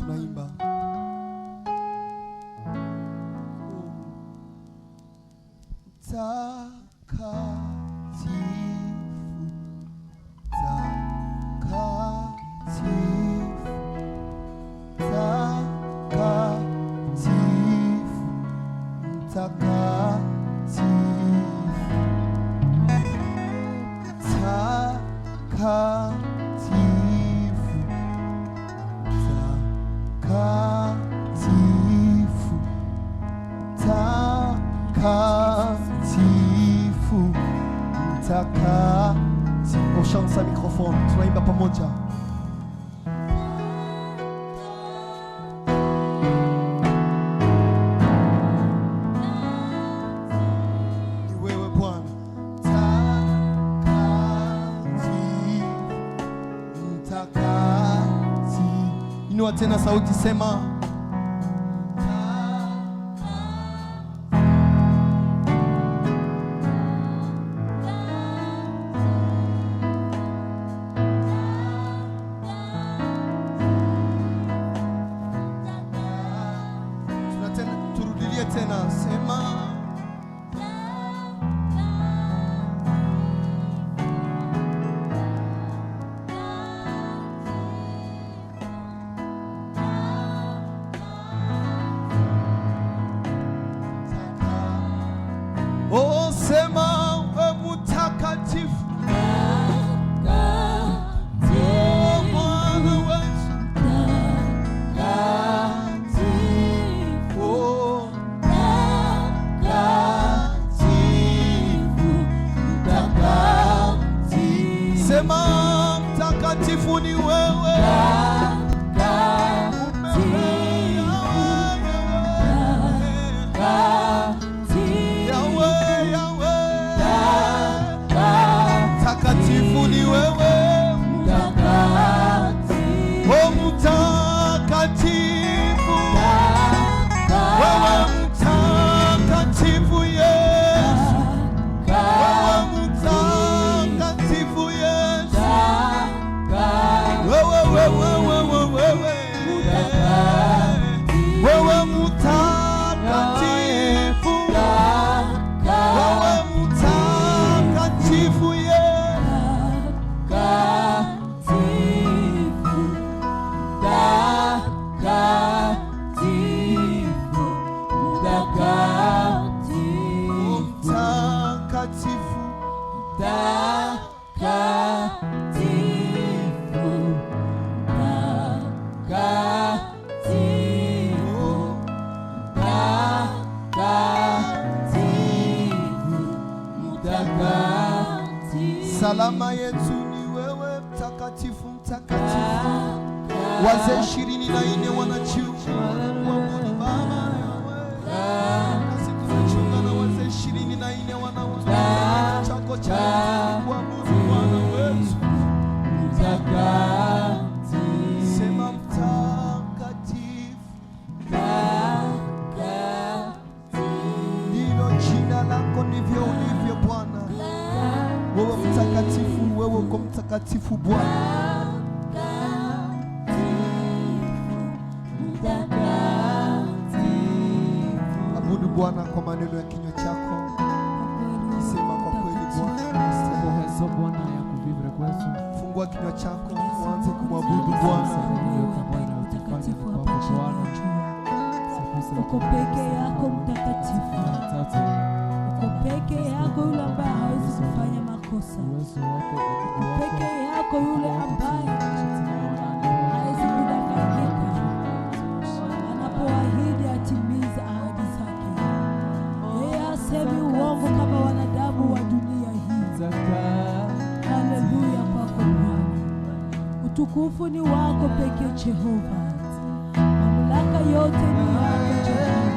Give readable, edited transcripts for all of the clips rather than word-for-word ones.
tunaimba. On chante sa microphone, tunaimba pamoja. Ni wewe Bwana. Mtakatifu. Inua tena sauti, sema tena, sema oh, sema we mtakatifu. Sema mtakatifu ni wewe. Mtakatifu ni wewe. Oh, mtakatifu. Wewe mtakatifu Yesu. Wewe mtakatifu Yesu. Wewe mtakatifu. Wewe mtakatifu Yesu. Salama yetu ni wewe mtakatifu, mtakatifu. Wazee 24 wanajiunga kuabudu Baba. Nasi tunachunga na wazee 24 wanaotoa chako cha kuabudu Bwana wetu mtakatifu. Sema mtakatifu. Ndilo jina lako, ndivyo ulivyo Bwana. Wewe mtakatifu, wewe uko mtakatifu Bwana. Abudu Bwana kwa maneno ya kinywa chako. Sema kwa kweli Bwana. Fungua kinywa chako, uanze kumwabudu Bwana. Uko peke yako mtakatifu. Uko peke yako yule ambaye hawezi kufanya makosa. Uko peke yako yule ambaye hawezi kudanganyika. Anapoahidi atimiza ahadi zake. Yeye hasemi uongo kama wanadamu wa dunia hii. Haleluya kwako Bwana. Utukufu ni wako pekee Jehova. Mamlaka yote ni yako Jehova.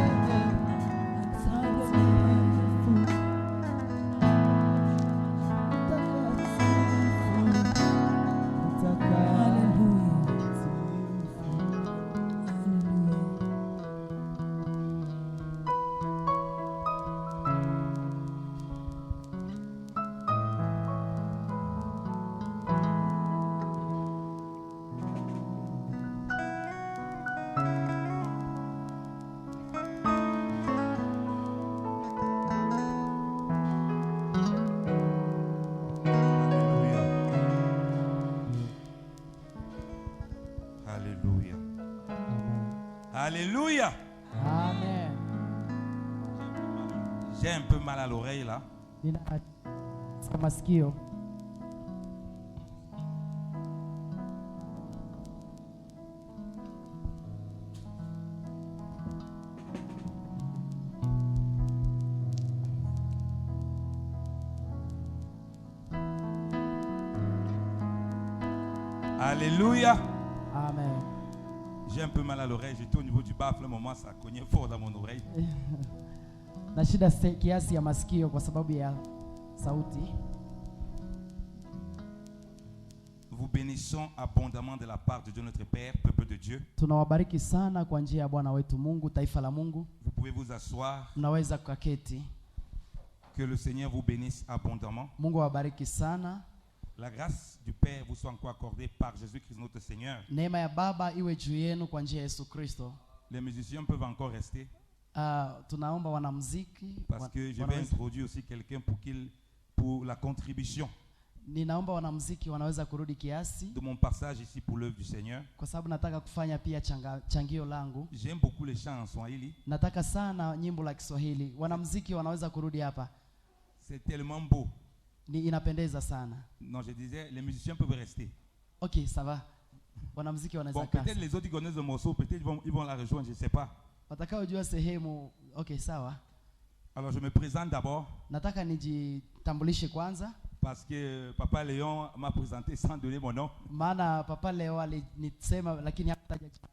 Alléluia. Amen. J'ai un peu mal à l'oreille là. Nina masikio. Alléluia. Amen. J'ai un peu mal à l'oreille. J'étais au niveau du baffle. Un moment, ça cognait fort dans mon oreille. Na shida kiasi ya masikio kwa sababu ya sauti. Vous bénissons abondamment de la part de Dieu notre Père, peuple de Dieu. Tunawabariki sana kwa njia ya Bwana wetu Mungu, taifa la Mungu. Vous pouvez vous asseoir. Mnaweza kuketi. Que le Seigneur vous bénisse abondamment. Mungu awabariki sana. La grâce du Père vous soit encore accordée par Jésus-Christ notre Seigneur. Neema ya Baba iwe juu yenu kwa njia ya Yesu Kristo. Les musiciens peuvent encore rester. Tunaomba wanamuziki parce que je vais introduire aussi quelqu'un pour la contribution. Ninaomba wanamuziki wanaweza kurudi kiasi. De mon passage ici pour l'œuvre du Seigneur. Kwa sababu nataka kufanya pia changio langu. J'aime beaucoup les chants en Swahili. Nataka sana nyimbo la Kiswahili. Wanamuziki wanaweza kurudi hapa. C'est tellement beau. Inapendeza sana. Non, je disais, les musiciens peuvent rester. Ok, ça va. Wanamuziki wanaweza kaa. Bon, peut-être les autres qui connaissent le morceau, peut-être ils vont la rejoindre, je ne sais pas. Watakaojua sehemu, ok, sawa. Alors je me présente d'abord. Nataka nijitambulishe kwanza. Parce que Papa Léon m'a présenté sans donner mon nom. Maana Papa Léon alinisema lakini hakutaja jina.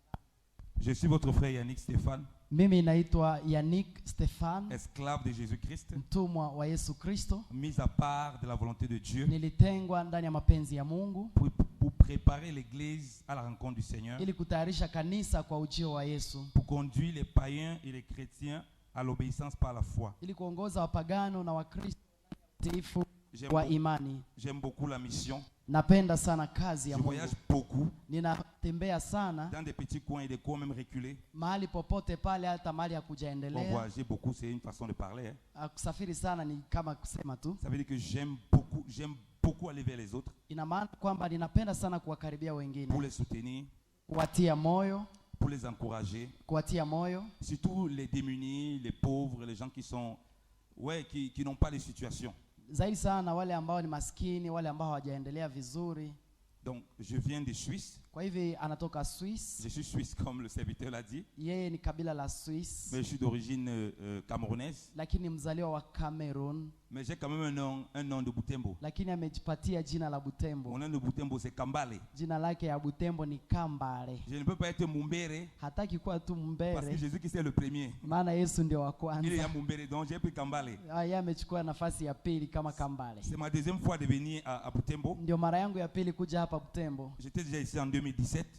Je suis votre frère Yannick Stéphane. Mimi naitwa Yannick Stéphane. Esclave de Jésus-Christ. Mtumwa wa Yesu Kristo. Mis à part de la volonté de Dieu. Nilitengwa ndani ya mapenzi ya Mungu. Pour préparer l'église à la rencontre du Seigneur. Ili kutayarisha kanisa kwa ujio wa Yesu. Pour conduire les païens et les chrétiens à l'obéissance par la foi. Ili kuongoza wapagano na Wakristo tiifu wa imani. J'aime beaucoup la mission. Napenda sana kazi ya Mungu. Je voyage beaucoup. Ninatembea sana. Dans des petits coins et des coins même reculés. Mahali popote pale hata mahali ya kujaendelea. Bon, voyager beaucoup c'est une façon de parler. Kusafiri sana ni kama kusema tu. Ça veut dire que j'aime beaucoup aller vers les autres. Ina maana kwamba ninapenda sana kuwakaribia wengine. Pour les soutenir. Kuwatia moyo. Pour les encourager. Kuwatia moyo. Surtout les démunis, les pauvres, les gens qui n'ont pas de situation. Zaidi sana wale ambao ni maskini, wale ambao hawajaendelea vizuri. Donc je viens de Suisse. Kwa hivi anatoka Suisse. Je suis suisse comme le serviteur l'a dit. Yeye ni kabila la Suisse. Mais je suis d'origine camerounaise. Lakini mzaliwa wa Cameroon. Mais j'ai quand même un nom de Butembo. Lakini amejipatia jina la Butembo. Mon nom de Butembo c'est Kambale. Jina lake ya Butembo ni Kambale. Je ne peux pas être Mumbere. Hataki kuwa tu Mumbere. Parce que Jésus qui c'est le premier. Maana Yesu ndio wa kwanza. Il est Mumbere donc j'ai pris Kambale. Yeye amechukua nafasi ya pili kama Kambale. C'est ma deuxième fois de venir à Butembo. Ndio mara yangu ya pili kuja hapa Butembo. J'étais déjà ici en 2017.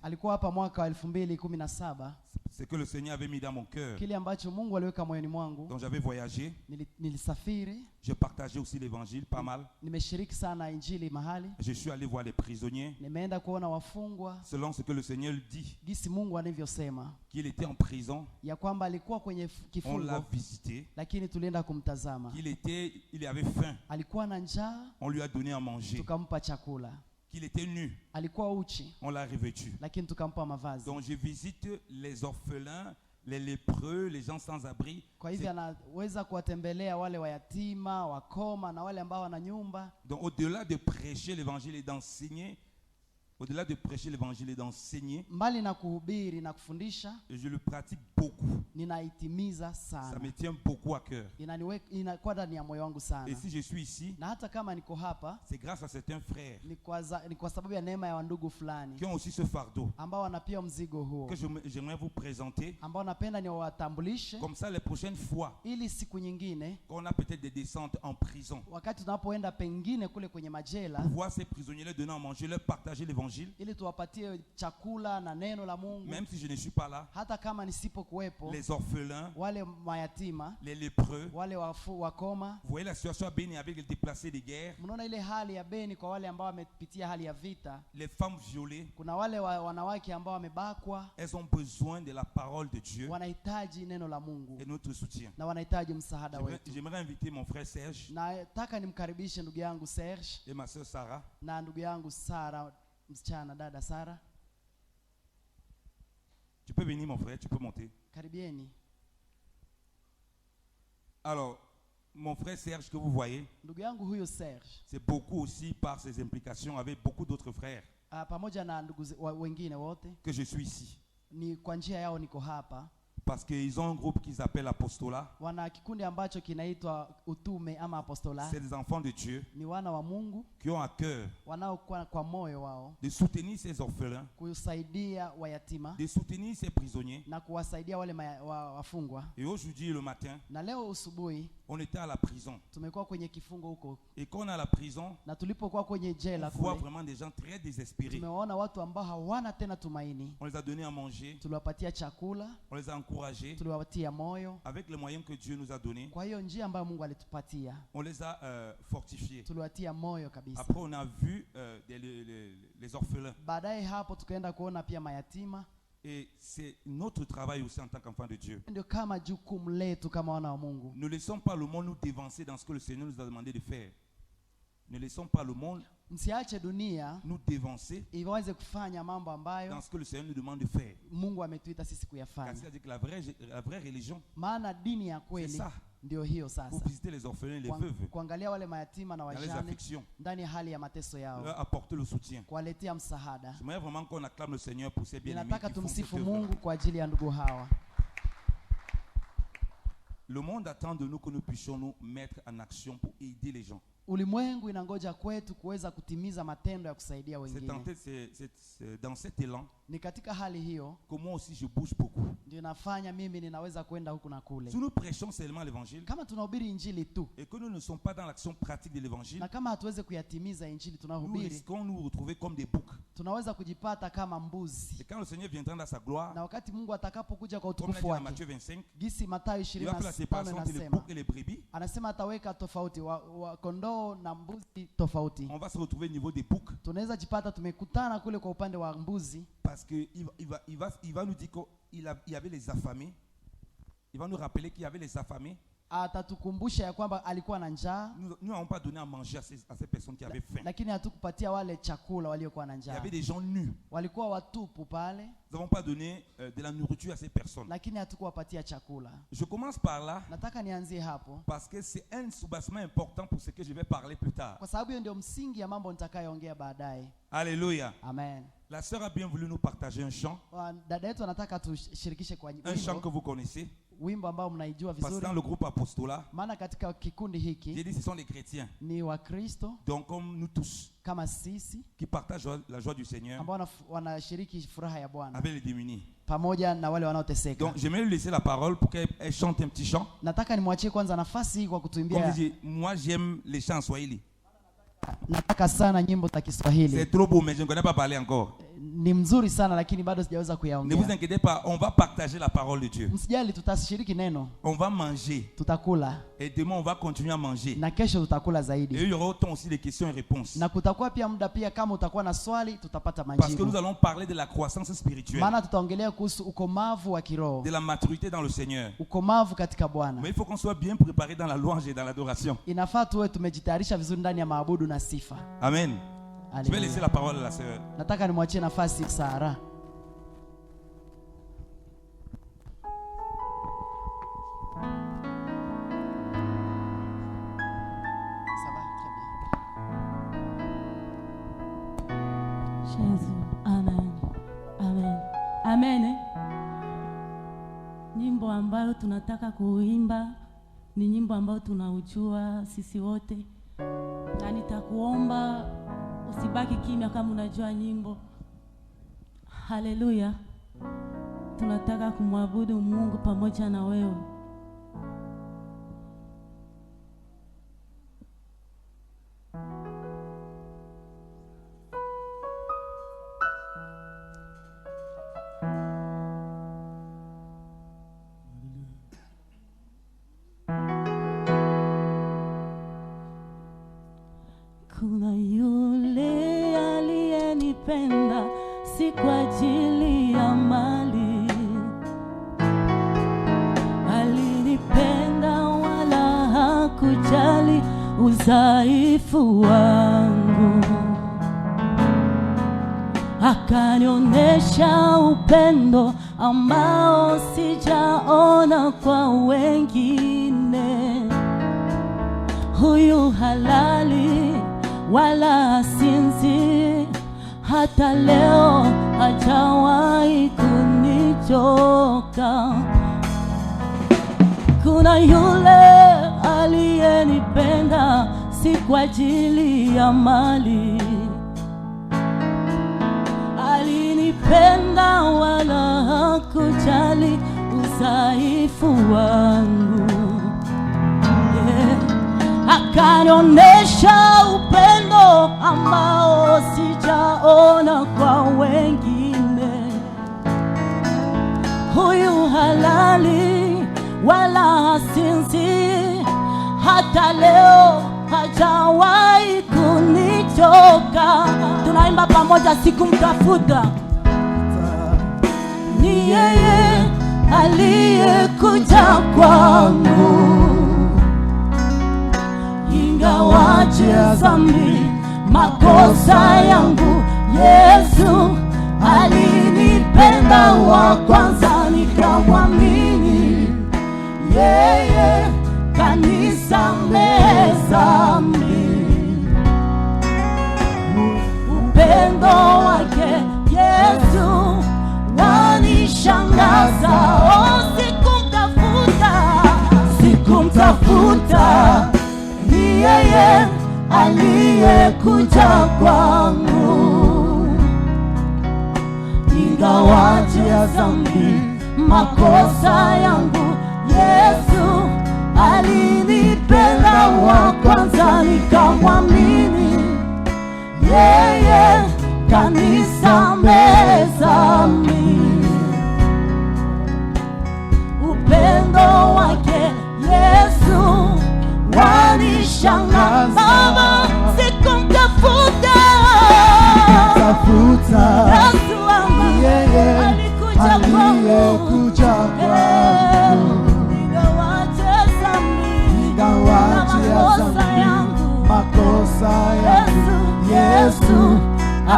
Alikuwa hapa mwaka wa 2017. C'est que le Seigneur avait mis dans mon cœur. Kile ambacho Mungu aliweka moyoni mwangu. Donc j'avais voyagé. Nilisafiri. Je partageais aussi l'évangile pas mal. Nimeshiriki sana injili mahali. Je suis allé voir les prisonniers. Nimeenda kuona wafungwa. Selon ce que le Seigneur dit. Gisi Mungu anavyosema. Qu'il était en prison. Ya kwamba alikuwa kwenye kifungo. On l'a visité. Lakini tulienda kumtazama. Il avait faim. Alikuwa na njaa. On lui a donné à manger. Tukampa chakula. Qu'il était nu. Alikuwa uchi. On l'a revêtu. Lakini tukampa mavazi. Donc je visite les orphelins, les lépreux, les gens sans abri. Kwa hivyo anaweza kuwatembelea wale wayatima, wakoma na wale ambao wana nyumba. Donc au-delà de prêcher l'évangile et d'enseigner, au-delà de prêcher l'évangile et d'enseigner, mbali na kuhubiri na kufundisha, je le pratique beaucoup. Ninaitimiza sana. Ça me tient beaucoup à cœur. Inakuwa ndani ya moyo wangu sana. Et si je suis ici, na hata kama niko hapa, c'est grâce à certains frères. Ni kwa sababu ya neema ya wandugu fulani. Qui ont aussi ce fardeau. Ambao wana pia mzigo huo. Que j'aimerais vous présenter. Ambao napenda niwatambulishe. Comme ça les prochaines fois. Ili siku nyingine. Qu'on a peut-être des descentes en prison. Wakati tunapoenda pengine kule kwenye majela. Voir ces prisonniers leur donner à manger, leur partager l'évangile. Ili tuwapatie chakula na neno la Mungu. Même si je ne suis pas là. Hata kama nisipokuwepo. Les orphelins. Wale mayatima. Les lépreux. Wale wakoma. Vous voyez la situation à Beni avec les déplacés de guerre. Mnaona ile hali ya Beni kwa wale ambao wamepitia hali ya vita. Les femmes violées. Kuna wale wanawake ambao wamebakwa. Elles ont besoin de la parole de Dieu. Wanahitaji neno la Mungu. Et notre soutien. Na wanahitaji msaada wetu. J'aimerais inviter mon frère Serge. Nataka nimkaribishe ndugu yangu Serge. Et ma sœur Sarah. Na ndugu yangu Sara, msichana dada Sara. Tu peux venir mon frère, tu peux monter. Karibieni. Alors, mon frère Serge que vous voyez, Ndugu yangu huyo Serge, c'est beaucoup aussi par ses implications avec beaucoup d'autres frères pamoja na ndugu wengine wote, que je suis ici. ni kwa njia yao niko hapa. Parce qu'ils ont un groupe qu'ils appellent Apostolat. Wana kikundi ambacho kinaitwa utume ama apostola. C'est des enfants de Dieu Ni wana wa Mungu qui ont à cœur wanaokuwa kwa moyo wao de soutenir ces orphelins, kusaidia wayatima de soutenir ces prisonniers. na kuwasaidia wale wafungwa. Et aujourd'hui, le matin, Na leo asubuhi on était à la prison. tumekuwa kwenye kifungo huko, Et quand on est à la prison, na tulipokuwa kwenye on jela voit kule, vraiment des gens très désespérés. tumewaona watu ambao hawana tena tumaini. On les a donné à manger, Tuliwapatia chakula, on les a encouragés tuliwapatia moyo. avec les moyens que Dieu nous a donnés. Kwa hiyo njia ambayo Mungu alitupatia, On les a fortifiés. tuliwatia moyo kabisa. Après, on a vu les orphelins. Baadaye hapo tukaenda kuona pia mayatima. Et c'est notre travail aussi en tant qu'enfants de Dieu. Ndio kama jukumu letu kama wana wa Mungu. Ne laissons pas le monde nous dévancer dans ce que le Seigneur nous a demandé de faire. Ne laissons pas le monde Msiache dunia nous dévancer iweze kufanya mambo ambayo dans ce que le Seigneur nous demande de faire. Mungu ametuita sisi Car kuyafanya. c'est-à-dire que la vraie religion, Maana dini ya c'est kweli ça. ndio hiyo Pour sasa. visiter les orphelins et les veuves Kuangalia wale mayatima na dans les wajane afflictions, ndani ya hali ya mateso leur yao, apporter le soutien. kuwaletea msaada. J'aimerais vraiment qu'on acclame le Seigneur pour ces bien-aimés Ninataka qui font cette tumsifu œuvre. Mungu kwa ajili ya ndugu hawa. Le monde attend de nous que nous puissions nous mettre en action pour aider les gens. Ulimwengu inangoja kwetu kuweza kutimiza matendo ya kusaidia C'est wengine. dans cet élan Ni katika hali hiyo que moi aussi je bouge beaucoup. ndio nafanya mimi ninaweza kwenda huku na kule. Si nous prêchons seulement l'évangile Kama tunahubiri injili tu et que nous ne sommes pas dans l'action pratique de l'évangile, na kama hatuwezi kuyatimiza injili nous tunahubiri, risquons de nous retrouver comme des boucs. tunaweza kujipata kama mbuzi. Et quand le Seigneur viendra dans sa gloire, Na wakati Mungu atakapokuja kwa comme il a dit utukufu dans wake, Matthieu 25, gisi Mathayo il va faire la 25 séparation entre les anasema, boucs et les brebis. anasema ataweka tofauti wa kondoo na mbuzi tofauti. On va se retrouver au niveau des boucs Tunaweza jipata tumekutana kule kwa upande wa mbuzi, parce qu'il va nous dire qu'il y avait les affamés. Il va nous rappeler qu'il y avait les affamés. atatukumbusha ya kwamba alikuwa na njaa, Nous n'avons pas donné à manger à ces personnes qui avaient faim. lakini hatukupatia wale chakula waliokuwa na Il y njaa. avait des gens nus. Walikuwa watupu pale, Nous n'avons pas donné de la nourriture à ces personnes. lakini hatukuwapatia chakula. Je commence par là Nataka nianzie hapo parce que c'est un soubassement important pour ce que je vais parler plus tard. kwa sababu hiyo ndio msingi ya mambo nitakayoongea baadaye. Alléluia. Amen. La sœur a bien voulu nous partager un chant. Dada yetu anataka tushirikishe kwa Un chant que vous connaissez. wimbo ambao mnaijua Parce que vizuri, dans le groupe Apostolat, maana katika kikundi j'ai hiki dit ce sont les chrétiens. ni Wakristo Donc comme nous tous kama sisi qui partagent la joie du Seigneur ambao wanashiriki furaha ya Bwana avec les démunis. pamoja na wale wanaoteseka. Donc j'aimerais lui laisser la parole pour qu'elle chante un petit chant. Nataka nimwachie kwanza nafasi hii kwa Comme kutuimbia. je dis, moi j'aime les chants en swahili. Nataka sana nyimbo za Kiswahili. C'est trop beau mais je ne connais pas parler encore. Ni mzuri sana lakini bado sijaweza Ne vous kuyaongea. inquiétez pas, on va partager la parole de Dieu. Msijali, tutashiriki neno, On va manger. tutakula Et demain, on va continuer à manger. na kesho tutakula Et zaidi, il y aura autant aussi de questions et réponses. na kutakuwa pia muda pia, kama utakuwa na swali tutapata Parce que nous majibu, allons parler de la croissance spirituelle, maana tutaongelea kuhusu ukomavu wa kiroho, de la maturité dans le Seigneur. ukomavu katika Bwana. Mais il faut qu'on soit bien préparé dans la louange et dans l'adoration. Inafaa tuwe tumejitayarisha vizuri ndani ya maabudu na sifa. Amen. Je vais Haleluya. laisser la parole à la sœur. Nataka nimwachie nafasi Sara. Jésus. Amen. Amen. Amen. Nyimbo ambayo tunataka kuimba ni nyimbo ambayo tunaujua sisi wote, na nitakuomba usibaki kimya kama unajua nyimbo. Haleluya. Tunataka kumwabudu Mungu pamoja na wewe. Kuna yule aliyenipenda si kwa ajili ya mali, alinipenda wala hakujali udhaifu wangu, akanionyesha upendo ambao sijaona kwa wengine. Huyu halali wala sinzi, hata leo hajawahi kunichoka. Kuna yule aliyenipenda si kwa ajili ya mali, alinipenda wala hakujali udhaifu wangu. Akanionyesha upendo ambao sijaona kwa wengine. Huyu halali wala hasinzi, hata leo hajawahi kunichoka. Tunaimba pamoja, sikumtafuta, ni yeye aliyekuja kwangu. Ingawaje dhambi makosa yangu, Yesu alinipenda wa kwanza, nikamwamini yeye, kanisamehe dhambi. Upendo wake Yesu wanishangaza. Oh, sikumtafuta, ni yeye aliyekuja kwangu. Ingawaje dhambi makosa yangu, Yesu alinipenda wa kwanza, nikamwamini yeye, kanisamehe dhambi. Upendo wake Yesu wanishangaza. Sikumtafuta, Yesu wangu alikuja kwangu. Ingawaje dhambi makosa yangu, Yesu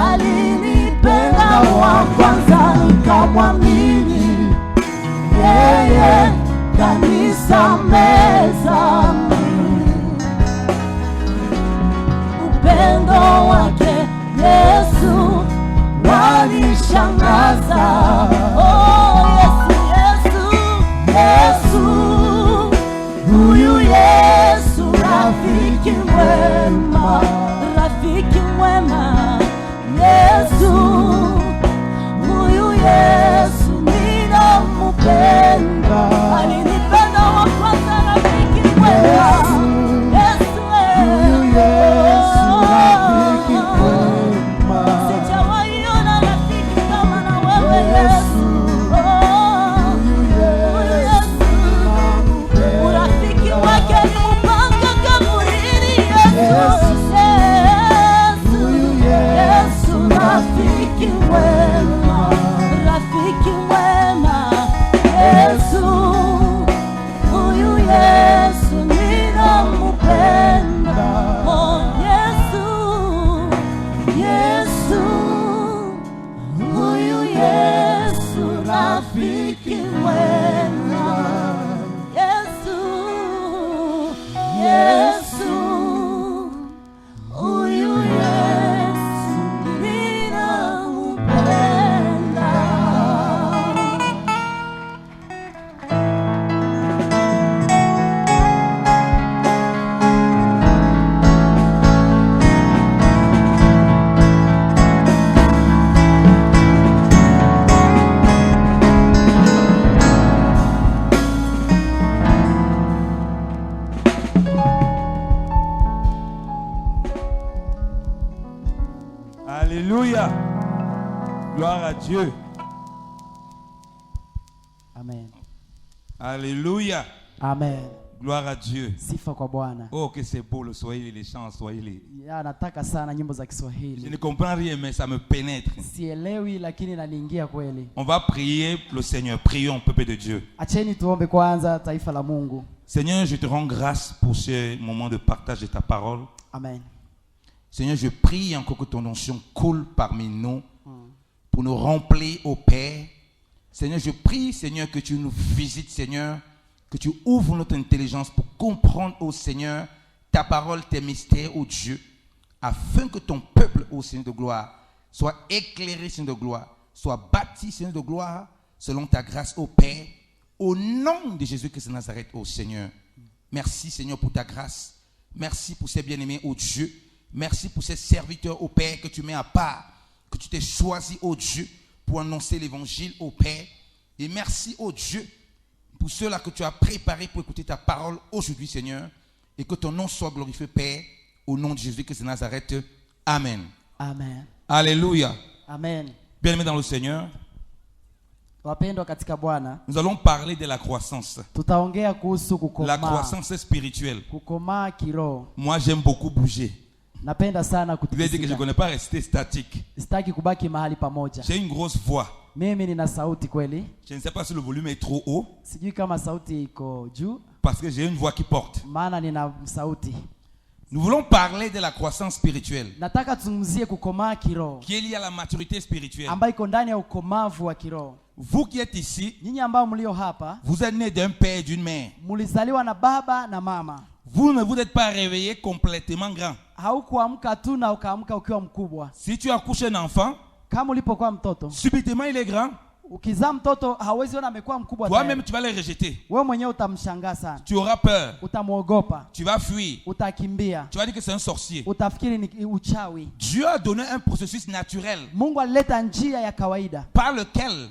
alinipenda wa kwanza, nikamwamini yeye, kanisamehe dhambi. Upendo wake Yesu wanishangaza. Oh, Yesu, huyu Yesu, rafiki mwema, Yesu, huyu Yesu ninampenda. Alinipenda wa kwanza, rafiki mwema. Sijawahiona rafiki kama na wewe Yesu. Urafiki wake ni mpaka kaburini. Yesu, rafiki mwema, Yesu, huyu Yesu ninampenda. Oh, Yesu, huyu Yesu, rafiki mwema. Yesu, huyu Yesu ninampenda. Alléluia. Gloire à Dieu. Amen. Alléluia. Amen. Gloire à Dieu. Sifa kwa Bwana. Oh, que c'est beau le Swahili, les chants en Swahili. Ya, nataka sana nyimbo za Je Kiswahili. ne comprends rien, mais ça me pénètre. Sielewi lakini naniingia kweli. On va prier le Seigneur. Prions, peuple de Dieu. Acheni tuombe kwanza, taifa la Mungu. Seigneur, je te rends grâce pour ce moment de partage de ta parole. Amen. Seigneur, je prie encore que ton onction coule parmi nous pour nous remplir au Père. Seigneur, je prie, Seigneur, que tu nous visites, Seigneur, que tu ouvres notre intelligence pour comprendre, ô Seigneur, ta parole, tes mystères, ô Dieu, afin que ton peuple, ô Seigneur de gloire, soit éclairé, Seigneur de gloire, soit bâti, Seigneur de gloire, selon ta grâce, ô Père, au nom de Jésus-Christ de Nazareth, ô Seigneur. Merci, Seigneur, pour ta grâce. Merci pour ces bien-aimés, ô Dieu. Merci pour ces serviteurs, ô Père, que tu mets à part, que tu t'es choisi, ô Dieu, pour annoncer l'évangile, ô Père. Et merci, ô Dieu, pour ceux-là que tu as préparés pour écouter ta parole aujourd'hui, Seigneur. Et que ton nom soit glorifié, Père, au nom de Jésus-Christ de Nazareth. Amen. Amen. Alléluia. Amen. Bien-aimés dans le Seigneur, Wapendwa katika Bwana, nous allons parler de la croissance. tutaongea kuhusu La kukomaa. croissance spirituelle. Kukomaa kiroho. Moi, j'aime beaucoup bouger. Napenda sana Je vais dire que je ne kutikisika. connais pas rester statique. Sitaki kubaki mahali pamoja. J'ai une grosse voix. Mimi nina sauti kweli. Je ne sais pas si le volume est trop haut, Sijui kama sauti iko juu, parce que j'ai une voix qui porte. maana nina sauti. Nous voulons parler de la croissance spirituelle, Nataka tuzungumzie kukomaa kiroho, qui est liée à la maturité spirituelle. ambayo iko ndani ya ukomavu wa kiroho. Vous qui êtes ici, Nyinyi ambao mlio hapa, vous êtes nés d'un père et d'une mère. mlizaliwa na baba na mama. Vous ne vous êtes pas réveillés complètement grand. Haukuamka tu na ukaamka ukiwa mkubwa. Si tu accouches un enfant, Kama ulipokuwa mtoto, subitement il est grand. ukizaa mtoto hauwezi ona amekuwa mkubwa Toi-même, tayari. tu vas le rejeter. Wewe mwenyewe utamshangaa sana, Tu auras peur. utamwogopa, Tu vas fuir. utakimbia, Tu vas dire que c'est un sorcier. utafikiri ni uchawi. Dieu a donné un processus naturel Mungu alileta njia ya kawaida par lequel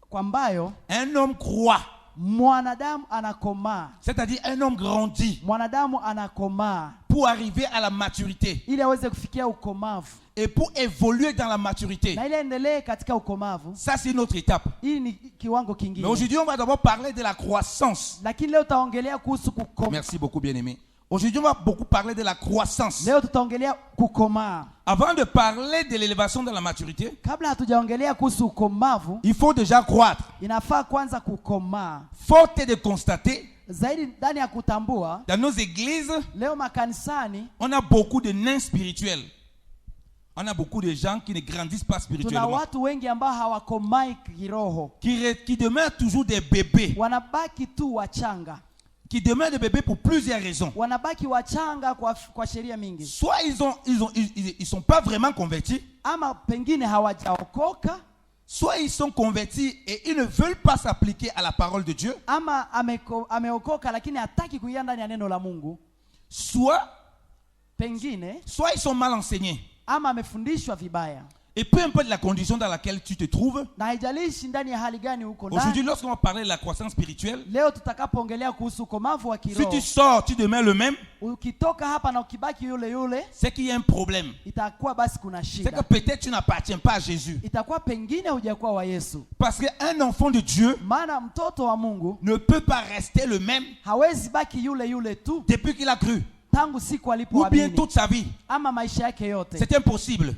kwa ambayo un homme croît. mwanadamu anakomaa, C'est-à-dire un homme grandit mwanadamu anakomaa pour arriver à la maturité ili aweze kufikia ukomavu et pour évoluer dans la maturité. na ili endelee katika ukomavu. Ça, c'est une autre étape. Hii ni kiwango Mais kingine, aujourd'hui, on va d'abord parler de la croissance. lakini leo tutaongelea kuhusu kukomaa. Merci beaucoup, bien-aimé. Aujourd'hui, on va beaucoup parler de la croissance. Leo tutaongelea kukomaa. Avant de parler de l'élévation de la maturité, Kabla hatujaongelea kuhusu ukomavu, il faut déjà croître. inafaa kwanza kukomaa. Forte de constater, Zaidi ndani ya kutambua, dans nos églises, leo makanisani on a beaucoup de nains spirituels. On a beaucoup de gens qui ne grandissent pas tuna spirituellement, watu wengi ambao hawakomai kiroho, qui demeurent toujours des bébés, wanabaki tu wachanga, qui demeurent des bébés pour plusieurs raisons. wanabaki wachanga kwa sheria mingi. Soit ils sont pas vraiment convertis, Ama pengine hawajaokoka, soit ils sont convertis et ils ne veulent pas s'appliquer à la parole de Dieu, ama ameokoka lakini hataki kuingia ndani ya neno la Mungu. soit Pengine ils sont mal enseignés. ama amefundishwa vibaya, Et peu importe la condition dans laquelle tu te trouves, na haijalishi ndani ya hali gani huko aujourd'hui, ndani. lorsqu'on va parler de la croissance spirituelle, Leo tutakapoongelea kuhusu ukomavu wa si kiroho, tu sors, tu demeures le même, ukitoka hapa na ukibaki yule yule, c'est qu'il y a un problème. itakuwa basi kuna C'est que shida, peut-être tu n'appartiens pas à Jésus. itakuwa pengine hujakuwa wa Yesu. Parce qu'un enfant de Dieu Maana mtoto wa Mungu ne peut pas rester le même hawezi baki yule yule tu depuis qu'il a cru, tangu siku ou bien alipoamini, toute sa vie. ama maisha yake yote. C'est impossible.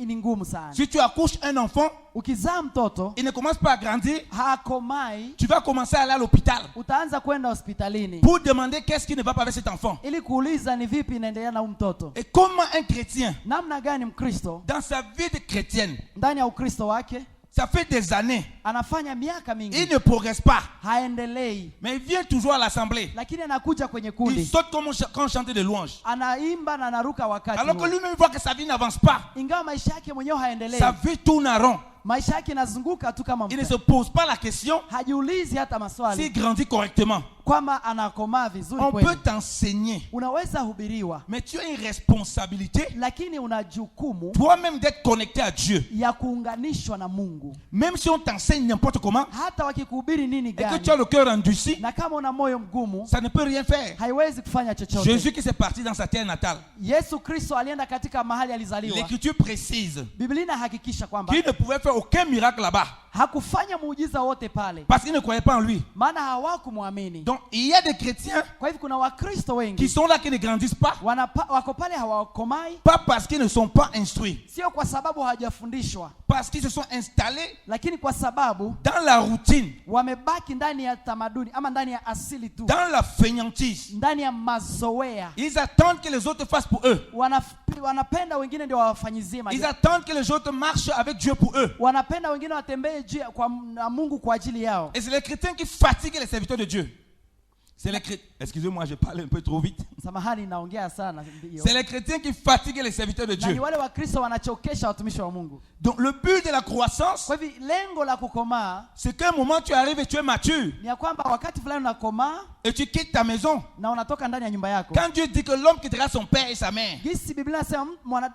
Ni ngumu sana. Si tu accouches un enfant, Ukizaa mtoto il ne commence pas à grandir, hakomai, tu vas commencer à aller à l'hôpital utaanza kwenda hospitalini pour demander qu'est-ce qui ne va pas avec cet enfant. ili kuuliza ni vipi inaendelea na huyu mtoto. Et comment un chrétien, Namna gani Mkristo dans sa vie de chrétienne, ndani ya Ukristo wake ça fait des années, anafanya miaka il mingi ne progresse pas, haendelei, mais il vient toujours à l'assemblée. lakini anakuja kwenye Il kundi, saute comme quand on chante des louanges. anaimba na anaruka wakati Alors que huo. lui-même voit que sa vie n'avance pas. Ingawa maisha yake mwenyewe haendelei, Sa vie tourne en rond. maisha yake inazunguka tu kama Il ne mta. se pose pas la question Hajiulizi hata s'il maswali grandit correctement. kwamba anakomaa vizuri On kweli. peut t'enseigner, Unaweza hubiriwa, mais tu as une responsabilité lakini una jukumu toi-même d'être connecté à Dieu. ya kuunganishwa na Mungu. Même si on t'enseigne n'importe comment Hata wakikuhubiri nini et que gani, tu as le cœur endurci, na kama una moyo mgumu, ça ne peut rien faire. haiwezi kufanya chochote. Jésus qui s'est parti dans sa terre natale, Yesu Kristo alienda katika mahali alizaliwa. l'Écriture précise Biblia inahakikisha kwamba qu'il ne pouvait faire aucun miracle là-bas hakufanya muujiza wote pale parce qu'ils ne croyaient pas en lui. maana hawakumwamini. Donc il y a des chrétiens Kwa hivyo kuna wakristo qui wengi sont là, qui ne grandissent pas, wako pale hawakomai, pas parce qu'ils ne sont pas instruits, sio kwa sababu hawajafundishwa, parce qu'ils se sont installés lakini kwa sababu dans la routine, wamebaki ndani ya tamaduni ama ndani ya asili tu, dans la fainéantise. ndani ya mazoea. Ils attendent que les autres fassent pour eux. Wanapenda wengine ndio wawafanyizie Ils maajabu. attendent que les autres marchent avec Dieu pour eux. Wanapenda wengine watembee na Mungu kwa ajili yao. Et c'est les chrétiens qui fatiguent les serviteurs de Dieu. C'est les chrétiens. Excusez-moi, je parle un peu trop vite. Samahani, naongea sana ndio. C'est les chrétiens qui fatiguent les serviteurs de Na ni Dieu. wale wakristo wanachokesha watumishi wa Mungu. Donc le but de la croissance, Kwa hivyo lengo la kukomaa c'est qu'à un moment tu arrives et tu es mature ni ya kwamba wakati fulani unakomaa et tu quittes ta maison. na unatoka ndani ya nyumba yako. Quand Dieu dit que l'homme quittera son père et sa mère Gisi Biblia inasema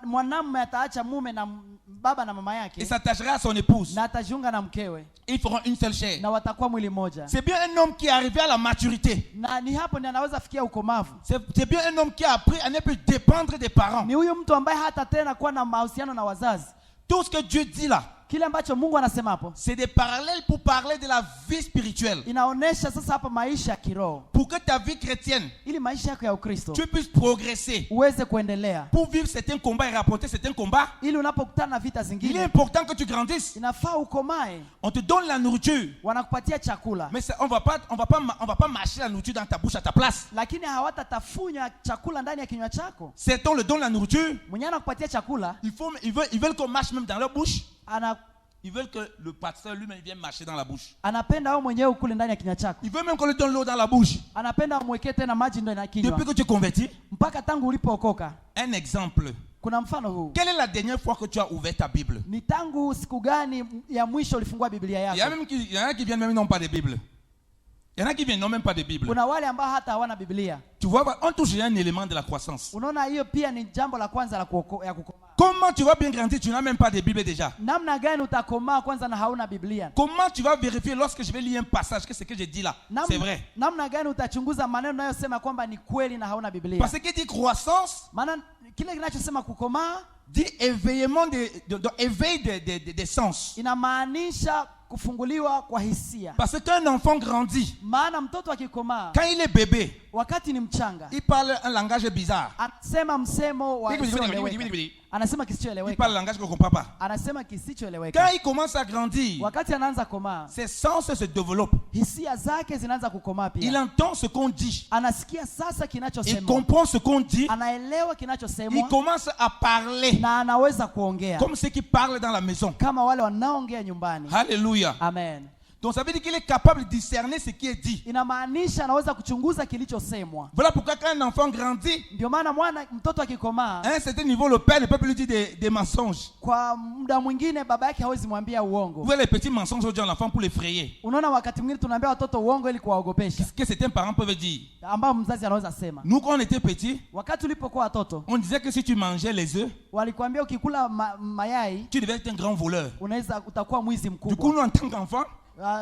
mwanamume ataacha mume na baba na mama et yake s'attachera à son épouse, na atajiunga na mkewe ils feront une seule chair. na watakuwa mwili mmoja. C'est bien un homme qui est arrivé à la maturité. Na ni hapo ndiye anaweza fikia ukomavu. C'est bien un homme qui a appris à ne plus dépendre des parents. Ni huyu mtu ambaye hata tena kuwa na mahusiano na wazazi. Tout ce que Dieu dit là, Kile ambacho Mungu anasema hapo c'est des parallèles pour parler de la vie spirituelle. inaonesha sasa hapa maisha ya kiroho, Pour que ta vie chrétienne, ili maisha yako ya Ukristo tu puisses progresser. uweze kuendelea, Pour vivre certains combats et rapporter certains combats, ili unapokutana na vita il est zingine important que tu grandisses. inafaa ukomae. On te donne la nourriture, Wanakupatia chakula mais on va pas mâcher la nourriture dans ta bouche à ta place. lakini hawatatafunya chakula ndani ya kinywa chako. Certains le donnent la nourriture, Mwenye anakupatia chakula ils veulent qu'on mâche même dans leur bouche. ana Ils veulent que le pasteur lui-même vienne mâcher dans la bouche. anapenda wewe mwenyewe ukule ndani ya kinywa chako, Il veut même qu'on lui donne l'eau dans la bouche. anapenda umwekee tena maji ndani ya kinywa. Depuis que tu es converti, Mpaka tangu ulipookoka. un exemple. Kuna mfano huu. Quelle est la dernière fois que tu as ouvert ta Bible? Ni tangu siku gani ya mwisho ulifungua Biblia Il y a yako? même il y en a qui viennent même n'ont pas de Bible. Il y en a qui viennent n'ont même pas de Bible. Kuna wale ambao hata hawana Biblia. Tu vois, on touche un élément de la croissance. Unaona, hiyo pia ni jambo la kwanza la kukomaa. Comment tu vas bien grandir, tu n'as même pas de Bible déjà. Namna gani utakomaa kwanza na hauna Biblia? Comment tu vas vérifier lorsque je vais lire un passage que ce que je dis là, c'est vrai? Namna gani utachunguza maneno unayosema kwamba ni kweli na hauna Biblia? Parce que dit croissance, Maana kile kinachosema kukomaa dit éveillement éveil des sens. inamaanisha kufunguliwa kwa hisia. Parce qu'un enfant grandit. Maana mtoto akikomaa, Quand il est bébé, wakati ni mchanga, il parle un langage bizarre. anasema msemo wa kisichoeleweka. Anasema Il kisichoeleweka. parle un langage qu'on ne comprend pas. Anasema kisichoeleweka. Quand il commence à grandir, Wakati anaanza komaa, ses sens se développent. hisia zake zinaanza kukomaa Il pia. entend ce qu'on dit. Anasikia sasa Il kinachosemwa. comprend ce qu'on dit. Anaelewa Il kinachosemwa commence à parler na anaweza kuongea comme ceux qui parlent dans la maison. kama wale wanaoongea nyumbani. Alléluia. Amen. Donc ça veut dire qu'il est capable de discerner ce qui est dit. Inamaanisha anaweza kuchunguza kilichosemwa. Voilà pourquoi quand un enfant grandit, Ndio maana mtoto akikomaa, à un certain niveau, le père ne peut plus lui dire des mensonges. kwa muda mwingine baba yake hawezi mwambia Vous uongo. voyez les petits mensonges aujourd'hui à l'enfant pour l'effrayer. Unaona, wakati mwingine tunaambia watoto uongo ili kuwaogopesha, Ce que certains parents peuvent dire. ambao mzazi anaweza sema. Nous, quand on était petits, Wakati tulipokuwa watoto, on disait que si tu mangeais les œufs, walikwambia ukikula mayai tu devais être un grand voleur. utakuwa mwizi Du coup, mkubwa. nous, en tant qu'enfants,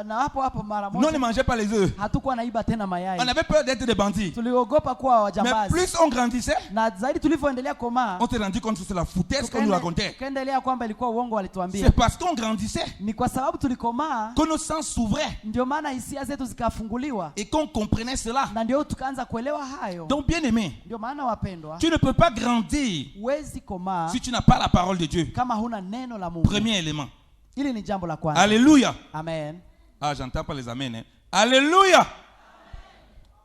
Na hapo mara nous, on ne moja mangeait pas les œufs. hatukuwa naiba tena mayai. On avait peur d'être des bandits. Tuliogopa kuwa Mais wajambazi. plus on grandissait, Na zaidi tulivyoendelea komaa, on s'est rendu compte que c'est la foutaise qu'on nous racontait. tukaendelea kwamba ilikuwa uongo walituambia. C'est parce qu'on grandissait Ni kwa sababu tulikomaa que nos sens s'ouvraient ndio maana hisia zetu zikafunguliwa, et qu'on comprenait cela. na ndio tukaanza kuelewa hayo. Donc, bien aimé, Ndio maana wapendwa, tu ne peux pas grandir huwezi komaa si tu n'as pas la parole de Dieu. kama huna neno la Mungu. Premier élément. Hili ni jambo la kwanza. Alléluia. Amen. Ah, j'entends pas les amens. Hein. Alléluia.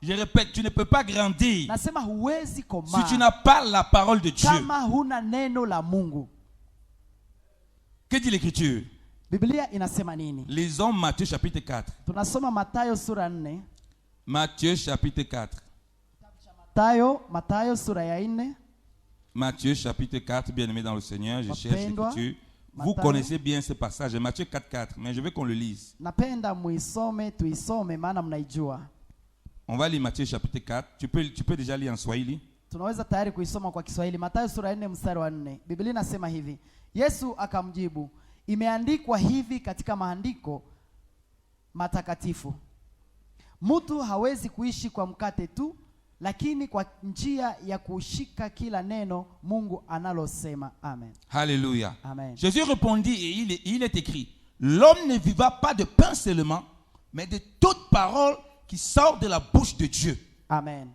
Je répète, tu ne peux pas grandir Nasema huwezi si komaa tu n'as pas la parole de Dieu. kama huna neno la Mungu. Que dit l'Écriture? Biblia inasema nini? Lisons Matthieu chapitre 4. Tunasoma Mathayo sura 4. Matthieu chapitre 4. Mathayo sura ya 4. Matthieu chapitre 4, bien-aimé dans le Seigneur, je cherche Wapendwa, l'Écriture. Vous Mathayo. connaissez bien ce passage, Matthieu 4, 4, mais je veux qu'on le lise. Napenda tuisome maana mnaijua. On va lire Matthieu chapitre 4. Tu peux déjà lire en Swahili. Tunaweza tayari kuisoma kwa Kiswahili. Mathayo sura ya 4 mstari wa 4. Biblia inasema hivi: Yesu akamjibu, imeandikwa hivi katika maandiko matakatifu, mtu hawezi kuishi kwa mkate tu, lakini kwa njia ya kushika kila neno Mungu analosema. Amen. Alléluia. Amen. Jésus répondit et il est écrit, l'homme ne vivra pas de pain seulement, mais de toute parole qui sort de la bouche de Dieu. Amen.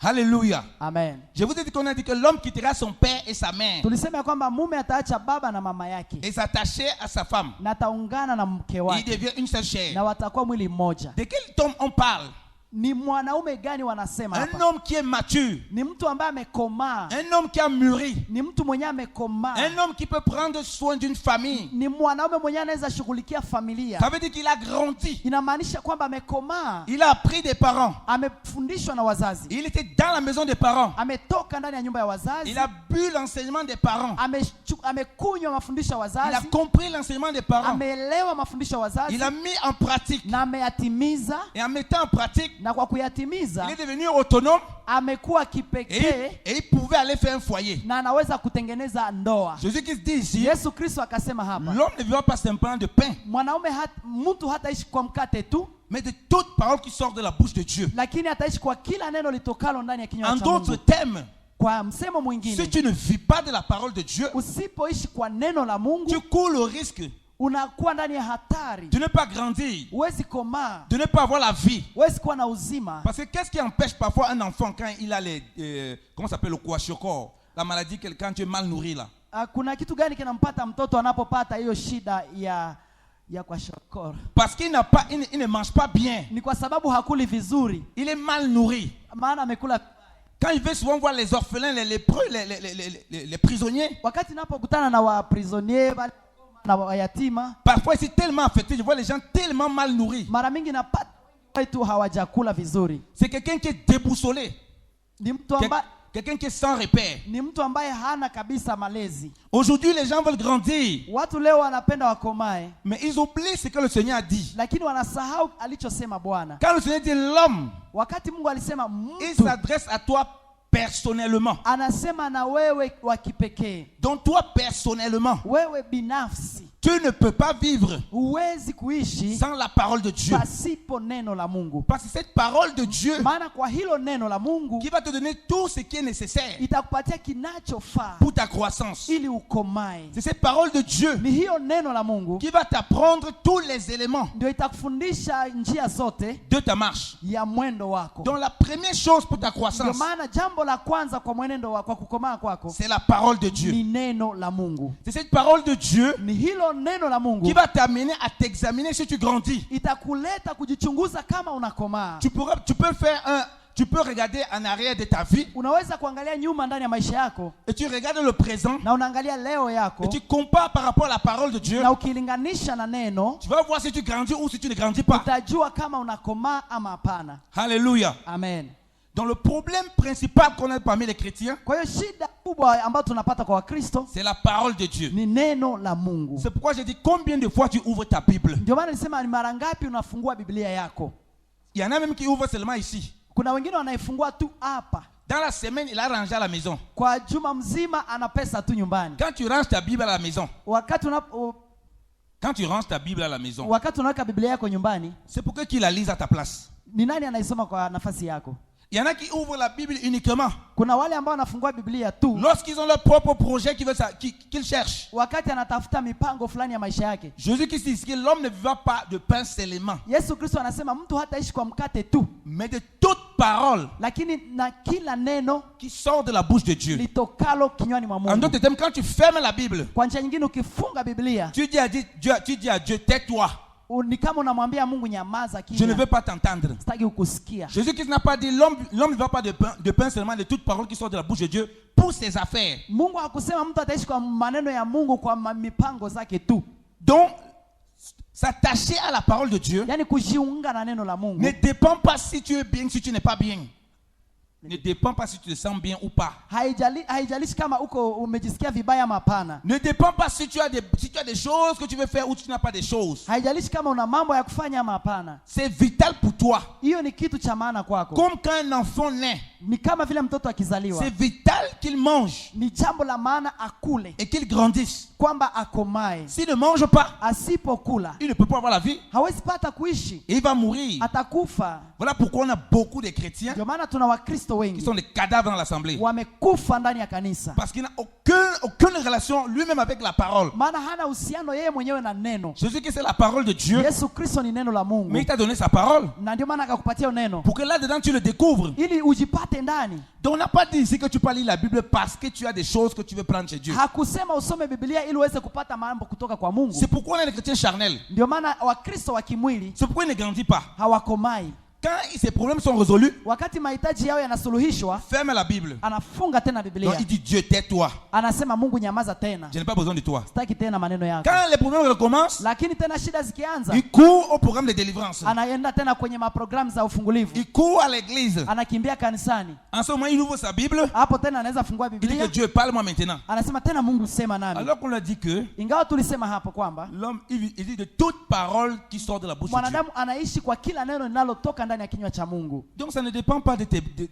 Alléluia. Amen. Je vous ai dit qu'on a dit que l'homme quittera son père et sa mère Tulisema ya kwamba mume ataacha baba na mama yake et s'attacher à sa femme. na ataungana na mke Il wake devient une seule chair. na watakuwa mwili mmoja. De quel homme on parle? Ni mwanaume gani wanasema Un hapa? homme qui est mature. Ni mtu ambaye amekomaa, Un homme qui a mûri. ni mtu mwenye amekomaa, Un homme qui peut prendre soin d'une famille. ni mwanaume mwenye anaweza shughulikia familia. Ça veut dire qu'il a grandi. Inamaanisha kwamba amekomaa, Il a appris des parents. amefundishwa na wazazi, Il était dans la maison des parents. ametoka ndani ya nyumba ya wazazi, Il a bu l'enseignement des parents. amekunywa mafundisho ya Il a wazazi, compris l'enseignement des parents. ameelewa mafundisho ya wazazi Il a mis en pratique. na ameyatimiza, Et en mettant en pratique, na kwa kuyatimiza il est devenu autonome amekuwa et kipekee il pouvait aller faire un foyer. na anaweza kutengeneza ndoa. Jésus-Christ dit ici, Yesu Kristo akasema hapa, l'homme ne vivra pas simplement de pain, mwanaume mtu hataishi kwa mkate tu, mais de toute parole qui sort de la bouche de Dieu. lakini ataishi kwa kila neno litokalo ndani ya kinywa En cha d'autres Mungu. termes, Kwa msemo si mwingine, tu ne vis pas de la parole de Dieu, usipoishi kwa neno la tu Mungu cours le risque unakuwa ndani ya hatari, de ne pas grandir, huwezi komaa, de ne pas avoir la vie. huwezi kuwa na uzima. Parce que qu'est-ce qui empêche parfois un enfant quand il a les... comment ça s'appelle le kwashiorkor? La maladie quand tu es mal nourri là. Kuna kitu gani kinampata mtoto anapopata hiyo shida ya kwa shokora? Parce qu'il n'a pas, il ne mange pas bien. Ni kwa sababu hakuli vizuri, Il est mal nourri. maana amekula. Quand il veut souvent voir les orphelins, les lépreux, les prisonniers, Wakati napokutana na waprisonier na wayatima, parfois c'est tellement affecté, je vois les gens tellement mal nourris. mara mingi napata watu hawajakula vizuri. C'est quelqu'un qui est déboussolé, Ni mtu ambaye quelqu'un qui est sans repère. ni mtu ambaye hana kabisa malezi. Aujourd'hui, les gens veulent grandir, Watu leo wanapenda wakomae, mais ils oublient ce que le Seigneur a dit. lakini wanasahau alichosema Bwana. Quand le Seigneur dit l'homme, Wakati Mungu alisema il mtu, s'adresse à toi personnellement. anasema na wewe wa kipekee, Donc toi personnellement, wewe binafsi. tu ne peux pas vivre Huwezi kuishi sans la parole de Dieu. pasipo neno la Mungu, Parce que cette parole de Dieu maana kwa hilo neno la Mungu qui va te donner tout ce qui est nécessaire itakupatia kinachofaa pour ta croissance. ili ukomae. C'est cette parole de Dieu Ni hiyo neno la Mungu qui va t'apprendre tous les éléments ndio itakufundisha njia zote de ta marche. ya mwendo wako. Donc la première chose pour ta Ndio croissance, maana jambo la kwanza kwa mwenendo wako, kwa kukomaa kwako, c'est la parole de Dieu. ni neno la Mungu. C'est cette parole de Dieu Ni hilo neno la qui Mungu va t'amener à t'examiner si tu grandis. itakuleta kujichunguza kama unakomaa. Tu peux regarder en arrière de ta vie Unaweza kuangalia nyuma ndani ya maisha yako et tu regardes le présent na unaangalia leo yako et tu compares par rapport à la parole de Dieu. na ukilinganisha na neno, Tu vas voir si tu grandis ou si tu ne grandis pas. utajua kama unakomaa ama hapana. Alléluia. Amen. Donc le problème principal qu'on a parmi les chrétiens, Kwa hiyo shida kubwa ambayo tunapata kwa Wakristo c'est la parole de Dieu. ni neno la Mungu. C'est pourquoi j'ai dit combien de fois tu ouvres ta Bible. Ndio maana nilisema ni mara ngapi unafungua Biblia yako. Il y en a même qui ouvrent seulement ici. Kuna wengine wanaifungua tu hapa, Dans la semaine, il a rangé à la maison. kwa juma mzima ana pesa tu nyumbani. Quand tu ranges ta Bible à la maison, Wakati unaweka Biblia yako nyumbani, c'est pour que tu la lises à ta place. ni nani anaisoma kwa nafasi yako? Il y en a qui ouvrent la Bible uniquement Kuna wale ambao wanafungua Biblia tu lorsqu'ils ont leur propre projet qu'ils cherchent. wakati anatafuta mipango fulani ya maisha yake. Jésus Christ dit que l'homme ne vivra pas de pain seulement, Yesu Kristo anasema mtu hataishi kwa mkate tu, mais de toute parole lakini na kila neno qui sort de la bouche de Dieu. litokalo kinywani mwa En Mungu. d'autres termes, quand tu fermes la Bible, Kwa njia nyingine, ukifunga Biblia tu dis à Dieu, tais-toi. ni kama unamwambia Mungu, nyamaza Je ne kimya, veux pas t'entendre. sitaki kukusikia. Jésus-Christ n'a pas dit l'homme ne vivra pas de pain seulement, de toute parole qui sort de la bouche de Dieu pour ses affaires. Mungu hakusema mtu ataishi kwa maneno ya Mungu, kwa mipango zake tu. Donc, s'attacher à la parole de Dieu Yaani kujiunga na neno la Mungu ne dépend pas si tu es bien, si tu n'es pas bien. Ne dépend pas si tu te sens bien ou pas. haijalishi kama uko umejisikia vibaya ama hapana. Ne dépend pas si tu as des choses que tu veux faire ou tu n'as pas des choses. Haijalishi kama una mambo ya kufanya ama hapana. C'est vital pour toi. Hiyo ni kitu cha maana kwako. Comme quand un enfant naît, ni kama vile mtoto akizaliwa, c'est vital qu'il mange ni jambo la maana akule, et qu'il grandisse. kwamba akomae. S'il ne mange pas, Asipokula il ne peut pas avoir la vie hawezi pata kuishi, et il va mourir. atakufa. Voilà pourquoi on a beaucoup de chrétiens Ndio maana tuna Wakristo qui wengi sont des cadavres dans l'assemblée. wamekufa ndani ya kanisa, Parce qu'il n'a aucune relation lui-même avec la parole. maana hana uhusiano yeye mwenyewe na neno. Jésus-Christ, c'est la parole de Dieu, Yesu Kristo ni neno la Mungu, mais il t'a donné sa parole na ndio maana akakupatia neno pour que là-dedans tu le découvres. ili ujipate ndani. Donc on n'a pas dit ici que tu peux lire la Bible parce que tu as des choses que tu veux prendre chez Dieu. Hakusema usome Biblia ili uweze kupata mambo kutoka kwa Mungu. C'est pourquoi on est des chrétiens charnels. Ndio maana Wakristo wa kimwili C'est pourquoi il ne grandit pas. hawakomai. Quand ces problèmes sont résolus, Wakati mahitaji yao yanasuluhishwa, ferme la Bible. anafunga tena Donc Biblia, il dit Dieu, tais-toi. anasema Mungu nyamaza tena, Je n'ai pas besoin de toi. sitaki tena maneno yako. Quand les problèmes recommencent, Lakini tena shida zikianza, il court au programme de délivrance. anaenda tena kwenye maprogramu za ufungulivu, Il court à l'église. anakimbia kanisani. En ce moment, il ouvre sa Bible. Hapo tena anaweza fungua Il dit que Biblia, Dieu, parle-moi maintenant. anasema tena Mungu sema nami. Alors qu'on a dit que Ingawa tulisema hapo kwamba l'homme, il dit de toute parole qui sort de la bouche de Dieu. mwanadamu anaishi kwa kila neno linalotoka ndani ya kinywa cha Mungu. Donc ça ne dépend pas de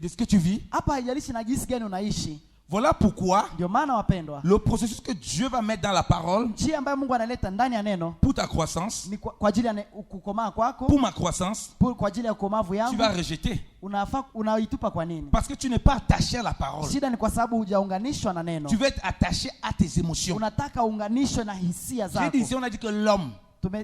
ce que tu vis. Hapa haijalishi na jinsi gani unaishi. Voilà pourquoi Ndio maana wapendwa, le processus que Dieu va mettre dans la parole njia ambayo Mungu analeta ndani ya neno pour ta croissance, ni kwa ajili ya kukomaa kwako, pour ma croissance, kwa ajili ya ukomavu tu yangu. vas rejeter. Unaitupa kwa nini? Parce que tu n'es pas attaché à la parole. Shida ni kwa sababu hujaunganishwa na neno. Tu veux être attaché à tes émotions. Unataka uunganishwe na hisia J'ai zako. dit ici, on a dit que l'homme.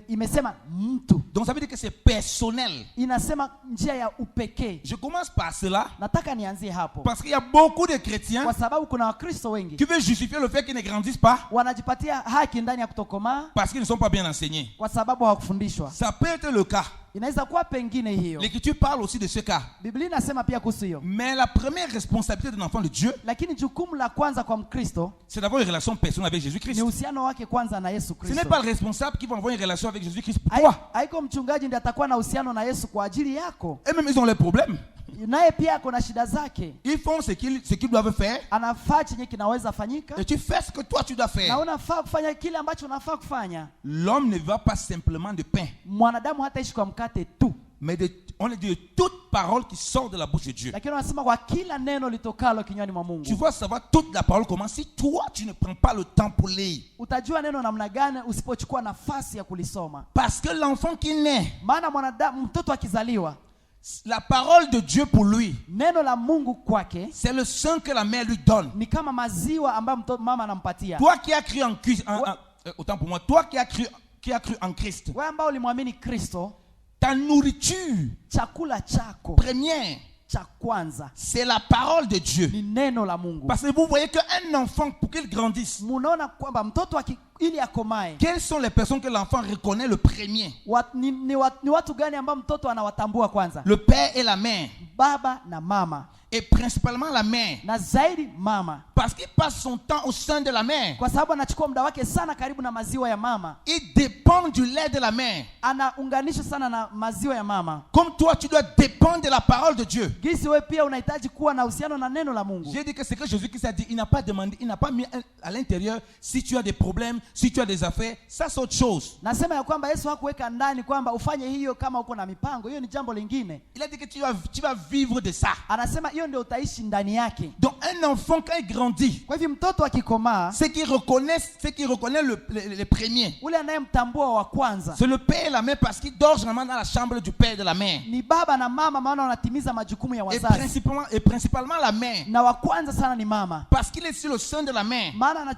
Imesema mtu. Donc ça veut dire que c'est personnel. Inasema njia ya upekee. Je commence par cela. Nataka nianzie hapo. Parce qu'il y a beaucoup de chrétiens Kwa sababu kuna Wakristo wengi qui veulent justifier le fait qu'ils ne grandissent pas wanajipatia haki ndani ya kutokomaa parce qu'ils ne sont pas bien enseignés. kwa sababu hawakufundishwa. Ça peut être le cas. Inaweza kuwa pengine hiyo. L'Écriture parle aussi de ce cas. Biblia inasema pia kuhusu hiyo. Mais la première responsabilité d'un enfant de Dieu, Lakini jukumu la kwanza kwa Mkristo c'est d'avoir une relation personnelle avec Jésus-Christ. ni uhusiano wake kwanza na Yesu Ce Kristo. n'est pas le responsable qui va avoir une relation avec Jésus-Christ pour toi. Haiko mchungaji ndiye atakuwa na uhusiano na Yesu kwa ajili yako. Et même ils ont leurs problèmes. Naye pia ako na shida zake. Ils font ce qu'ils doivent faire. Anafaa chenye kinaweza fanyika. Et tu fais ce que toi tu dois Na faire. unafaa kufanya kile ambacho unafaa kufanya. L'homme ne va pas simplement de pain, Mwanadamu hataishi kwa mkate tu, mais on est de toute parole qui sort de la bouche de Dieu. lakini wanasema kwa kila neno litokalo kinywani mwa Mungu. Tu vas savoir toute la parole comment si toi tu ne prends pas le temps pour lire. Utajua neno namna gani usipochukua nafasi ya kulisoma. Parce que l'enfant qui naît, Maana mwanadamu, mtoto akizaliwa, la parole de Dieu pour lui, neno la Mungu kwake c'est le sang que la mère lui donne. ni kama maziwa ambayo mama anampatia. Toi qui as cru en Christ, autant pour moi, toi qui as cru en Christ, Wewe ambao ulimwamini Kristo, ta nourriture chakula chako première, cha kwanza c'est la parole de Dieu. ni neno la Mungu. Parce que vous voyez qu'un enfant, pour qu'il grandisse, Munaona kwamba mtoto ili akomae, quelles sont les personnes que l'enfant reconnaît le premier? ni watu gani ambao mtoto anawatambua kwanza? Le père et la mère. Baba na mama, Et principalement la mère. na zaidi mama, Parce qu'il passe son temps au sein de la mère. kwa sababu anachukua muda wake sana karibu na maziwa ya mama. Il dépend du lait de la mère. Anaunganishwa sana na maziwa ya mama. Comme toi, tu dois dépendre de la parole de Dieu. Gisi wewe pia unahitaji kuwa na uhusiano na neno la Mungu. J'ai dit que c'est que Jésus-Christ a dit, il n'a pas demandé, il n'a pas mis à l'intérieur si tu as des problèmes, si tu as des affaires, ça c'est autre chose. Nasema ya kwamba Yesu hakuweka ndani kwamba ufanye hiyo kama uko na mipango, hiyo ni jambo lingine. Il a dit que tu vas vivre de ça. Anasema hiyo ndio utaishi ndani yake. Donc un enfant quand il grandit, Kwa hivyo mtoto akikomaa, ce qui reconnaît le premier, ule anayemtambua wa kwanza c'est le père et la mère parce qu'il dort généralement dans la chambre du père et de la mère. ni baba na mama, maana wanatimiza majukumu ya Et wazazi. principalement la mère. Na wa kwanza sana ni mama, Parce qu'il est sur le sein de la mère. maana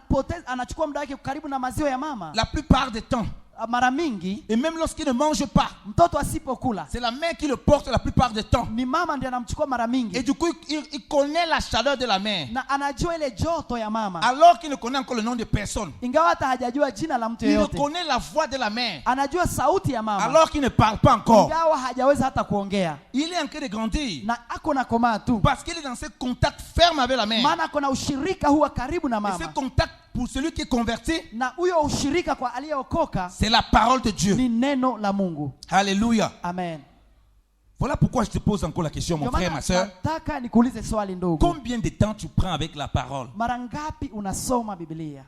anachukua muda wake karibu na maziwa ya mama. La plupart du temps. Mara mingi Et même lorsqu'il ne mange pas, mtoto asipokula, c'est la mère qui le porte la plupart du temps. ni mama ndiye anamchukua mara Et mingi, du coup, il connaît la chaleur de la mère. na anajua ile joto ya mama, Alors qu'il ne connaît encore le nom de personne. ingawa hata hajajua jina la mtu Il yeyote. reconnaît la voix de la mère. Anajua sauti ya mama, Alors qu'il ne parle pas encore. ingawa hajaweza hata kuongea, Il est en train de grandir. na ako na komaa tu, Parce qu'il est dans ce contact ferme avec la mère. maana ako na ushirika huwa karibu na Et ce mama, contact, pour celui qui est converti, na huyo ushirika kwa aliyeokoka c'est la parole de Dieu. ni neno la Mungu. Alléluia. Amen. Voilà pourquoi je te pose encore la question, mon Ndio frère, maana ma soeur. nataka nikuulize swali ndogo. Combien de temps tu prends avec la parole? Mara ngapi unasoma Biblia?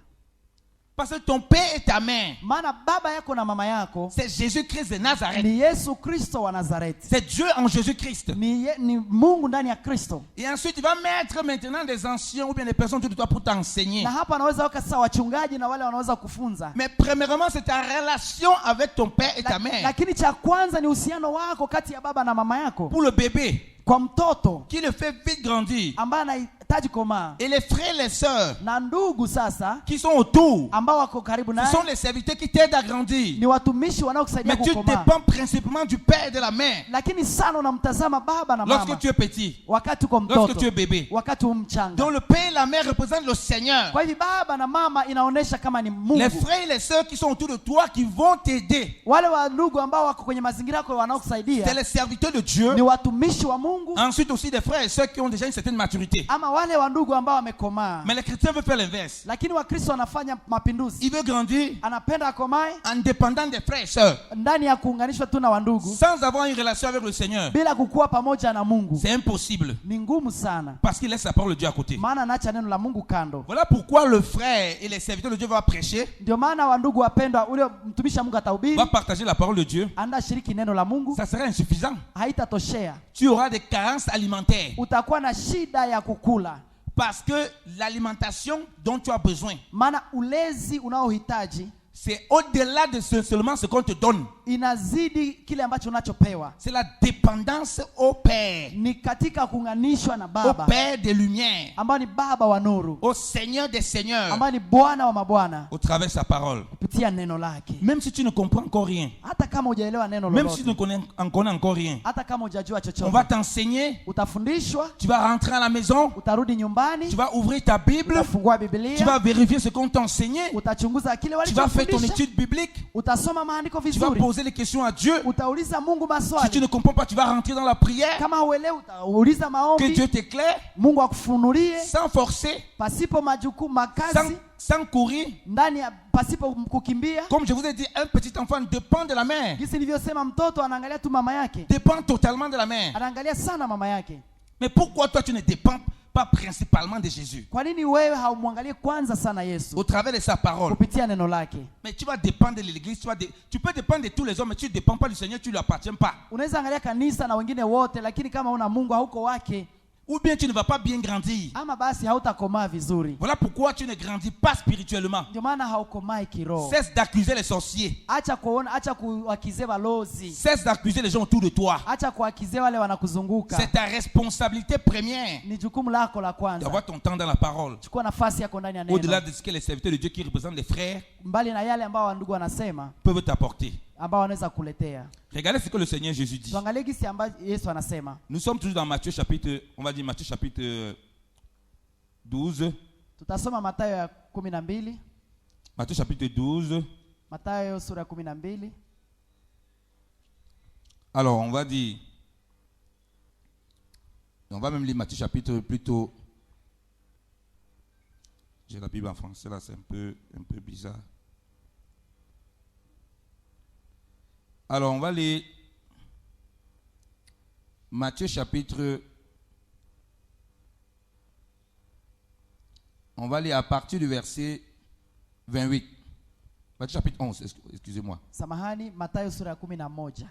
Parce que ton père et ta mère, maana baba yako na mama yako c'est Jésus-Christ de Nazareth. ni Yesu Kristo wa Nazareti, C'est Dieu en Jésus-Christ. ni Mungu ndani ya Kristo. Et ensuite, il va mettre maintenant des anciens ou bien des personnes autour de toi pour t'enseigner. Na hapa anaweza weka sasa wachungaji na wale wanaweza kufunza. Mais premièrement, c'est ta relation avec ton père et ta mère. Lakini cha kwanza ni uhusiano wako kati ya baba na mama yako. Pour le bébé, Kwa mtoto qui le fait vite grandir. ambaye anahitaji komaa, Et les frères et les sœurs na ndugu sasa qui sont autour, ambao wako karibu ce naye sont les serviteurs qui t'aident à grandir. ni watumishi wanaokusaidia Mais tu kukomaa. dépends principalement du père et de la mère. Lakini sana unamtazama baba na Lorsque mama tu es petit, wakati uko lorsque tu mtoto, es bébé. wakati umchanga. Donc le père et la mère représentent le Seigneur. Kwa hivyo baba na mama inaonesha kama ni Mungu. Les frères et les sœurs qui sont autour de toi qui vont t'aider, Wale wa ndugu ambao wako kwenye mazingira yako c'est wanaokusaidia les serviteurs de Dieu. ni watumishi wa Mungu, Ensuite aussi des frères et sœurs qui ont déjà une certaine maturité. ama wale wa ndugu ambao wamekomaa. Mais les chrétiens veulent faire l'inverse. Lakini Wakristo wanafanya mapinduzi, Ils veulent grandir anapenda akomae en dépendant des frères et sœurs, ndani ya kuunganishwa tu na wandugu sans avoir une relation avec le Seigneur. bila kukua pamoja na Mungu. C'est impossible. Ni ngumu sana, Parce qu'il laisse la parole de Dieu à côté. maana anaacha neno la Mungu kando. Voilà pourquoi le frère et les serviteurs de Dieu vont prêcher, Ndio maana wandugu wapendwa, ule mtumishi wa Mungu atahubiri, vont partager la parole de Dieu. anda shiriki neno la Mungu, Ça sera insuffisant. haitatoshea. Tu auras des carences alimentaires. Utakuwa na shida ya kukula, Parce que l'alimentation dont tu as besoin, maana ulezi unaohitaji c'est au-delà de seulement ce qu'on te donne. inazidi kile ambacho unachopewa. C'est la dépendance au Père, Ni katika kuunganishwa na au Baba Père des Lumières, ambayo ni Baba wa nuru, au Seigneur des Seigneurs, ambayo ni Bwana wa mabwana, au travers de sa parole. kupitia neno lake. Même si tu ne comprends encore rien, Hata kama hujaelewa neno même si tu ne lolote, connais encore rien, hata kama hujajua on chochote, va t'enseigner, utafundishwa, tu vas rentrer à la maison, utarudi nyumbani, tu vas ouvrir ta Bible, utafungua tu Biblia, vas vérifier ce qu'on t'a enseigné, utachunguza kile tu vas faire ton walichofundisha, étude biblique, utasoma maandiko tu vas vizuri, poser les questions à Dieu. utauliza Mungu Si tu maswali. ne comprends pas, tu vas rentrer dans la prière, Kama huelewi, utauliza que maombi, Dieu t'éclaire, Mungu akufunulie sans forcer, pasipo majukumu sans, makazi, sans courir. ndani ya pasipo kukimbia. Comme je vous ai dit, un petit enfant dépend de la mère, Jinsi nilivyosema, mtoto anaangalia tu mama yake, dépend totalement de la mère. anaangalia sana mama yake. Mais pourquoi toi tu ne dépends pas principalement de Jésus Kwa nini wewe haumwangalie kwanza sana Yesu au travers de sa parole? kupitia neno lake? Mais tu vas dépendre de l'église, tu peux dépendre de tous les hommes, mais tu ne dépends pas du Seigneur, tu ne lui appartiens pas. Unaweza angalia kanisa na wengine wote, lakini kama una Mungu hauko wake, Ou bien tu ne vas pas bien grandir. ama basi hautakomaa vizuri. Voilà pourquoi tu ne grandis pas spirituellement. Ndio maana haukomai kiroho. Cesse d'accuser les sorciers. Acha kuona, acha kuwakizia balozi, Cesse d'accuser les gens autour de toi. acha kuwakizia wale wanakuzunguka. C'est ta responsabilité première Ni jukumu lako la d'avoir kwanza, ton temps dans la parole. chukua nafasi yako ndani ya Au-delà neno, de ce que les serviteurs de Dieu qui représentent les frères mbali na yale ambao wandugu wanasema, peuvent t'apporter. ambao wanaweza kuletea. Regardez ce que le Seigneur Jésus dit. Tuangalie gisi ambayo Yesu anasema. Nous sommes toujours dans Matthieu chapitre, on va dire Matthieu chapitre 12. Tutasoma Mathayo ya 12, Matthieu chapitre 12. Mathayo sura ya 12. Alors, on va dire, on va même lire Matthieu chapitre plutôt. J'ai la Bible en français là, c'est un peu bizarre. Alors, on va lire Matthieu chapitre. On va lire à partir du verset 28. Matthieu chapitre 11, excusez-moi. Samahani, Mathayo sura ya 11.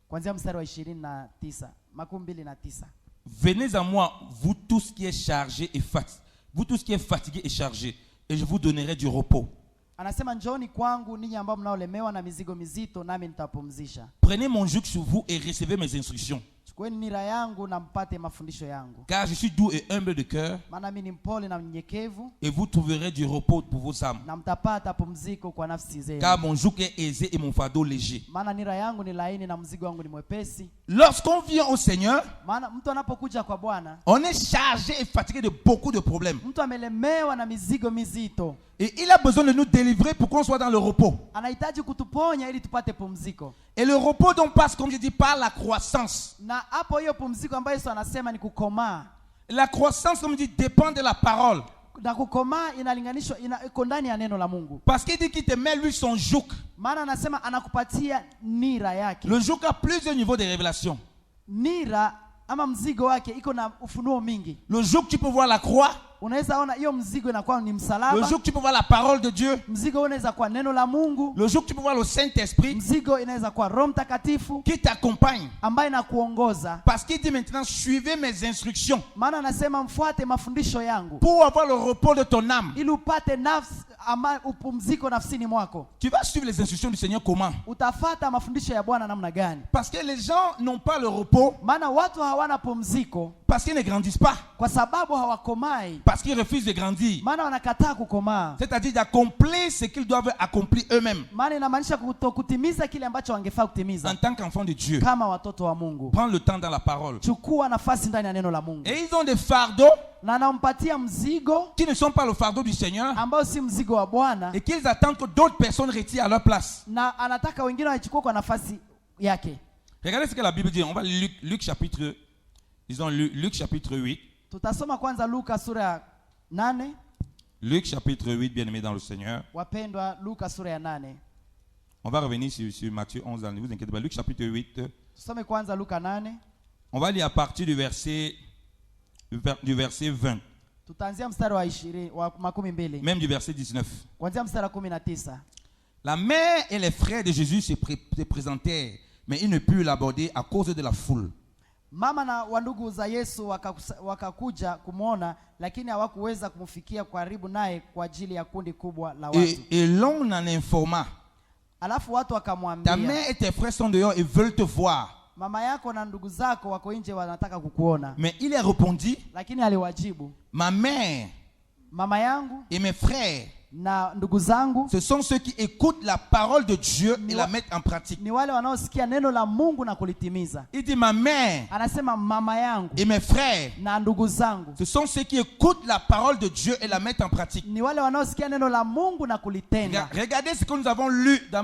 Kuanzia mstari wa 29, 29. Venez à moi, vous tous qui êtes chargés et fatigués, vous tous qui êtes fatigués et chargés, et je vous donnerai du repos. Anasema, njooni kwangu ninyi ambao mnaolemewa na mizigo mizito, nami nitapumzisha. Prenez mon joug sur vous et recevez mes instructions. Chukueni nira yangu na mpate mafundisho yangu, Car je suis doux et humble de cœur, maana mimi ni mpole na mnyenyekevu, et vous trouverez du repos pour vos âmes. na mtapata pumziko kwa nafsi zenu. Car mon joug est aisé et mon fardeau léger. Maana nira yangu ni laini na mzigo wangu ni mwepesi. Lorsqu'on vient au Seigneur, Maana mtu anapokuja kwa Bwana, on est chargé et fatigué de beaucoup de problèmes. mtu amelemewa na mizigo mizito, Et il a besoin de nous délivrer pour qu'on soit dans le repos. anahitaji kutuponya ili tupate pumziko. Et le repos dont passe, comme je dis, par la croissance. Na hapo hiyo pumziko ambayo Yesu anasema ni kukomaa. La croissance, comme je dis, dépend de la parole. Na kukomaa inalinganishwa, iko ndani ya neno la Mungu. Parce qu'il dit qu'il te met lui son joug. Maana anasema anakupatia nira yake. Le joug a plusieurs niveaux de révélation. Nira ama mzigo wake iko na ufunuo mingi. Le joug, tu peux voir la croix. Unaweza ona hiyo mzigo inakuwa ni Le msalaba. jour que tu peux voir la parole de Dieu, Mzigo unaweza kuwa neno la Mungu. le jour que tu peux voir le Saint-Esprit Mzigo inaweza kuwa Roho Mtakatifu qui t'accompagne. ambaye inakuongoza. Parce qu'il dit maintenant, suivez mes instructions Maana anasema mfuate mafundisho yangu pour avoir le repos de ton âme. ili upate nafsi ama upumziko nafsini mwako. Tu vas suivre les instructions du Seigneur comment? Utafata mafundisho ya Bwana namna gani? Parce que les gens n'ont pas le repos Maana watu hawana pumziko parce qu'ils ne grandissent pas, kwa sababu hawakomai. parce qu'ils refusent de grandir. Maana wanakataa kukomaa. C'est-à-dire d'accomplir ce qu'ils doivent accomplir eux-mêmes Maana inamaanisha kutimiza kile ambacho wangefaa en kutimiza tant qu'enfants de Dieu. kama watoto wa Mungu. Prends le temps dans la parole. Chukua nafasi ndani ya neno la Mungu. Et ils ont des fardeaux Na anampatia mzigo qui ne sont pas le fardeau du Seigneur ambao si mzigo wa Bwana, et qu'ils attendent que d'autres personnes retirent à leur place. na anataka wengine waichukue kwa nafasi yake. Regardez ce que la Bible dit. On va lire Luc chapitre, disons Luc chapitre 8. Tutasoma kwanza Luka sura ya 8. Luc chapitre 8, bien-aimé dans le Seigneur. Wapendwa, Luka sura ya 8. On va revenir sur Matthieu 11, ne vous inquiétez pas. Luc chapitre 8. Tusome kwanza Luka 8. On va lire à partir du verset 20. Tutaanzia mstari wa 20 wa 12. Même du verset 19. Kuanzia mstari wa 19. La mère et les frères de Jésus se présentèrent, mais ils ne purent l'aborder à cause de la foule. Mama na wandugu za Yesu wakakuja kumwona, lakini hawakuweza kumfikia karibu naye kwa ajili ya kundi kubwa la watu. Et l'on en informa. Alafu watu Ta wakamwambia, mère et tes frères sont dehors et veulent te voir. mama yako na ndugu zako wako nje wanataka kukuona. Mais il leur répondit, Lakini aliwajibu, ma mère mama yangu et mes frères, na ndugu zangu ce sont ceux qui écoutent la parole de Dieu et la mettent en pratique. ni wale wanaosikia neno la Mungu na kulitimiza. Il dit, ma mère Anasema mama yangu et mes frères, na ndugu zangu ce sont ceux qui écoutent la parole de Dieu et la mettent en pratique. ni wale wanaosikia neno la Mungu na kulitenda. Regardez ce que nous avons lu dans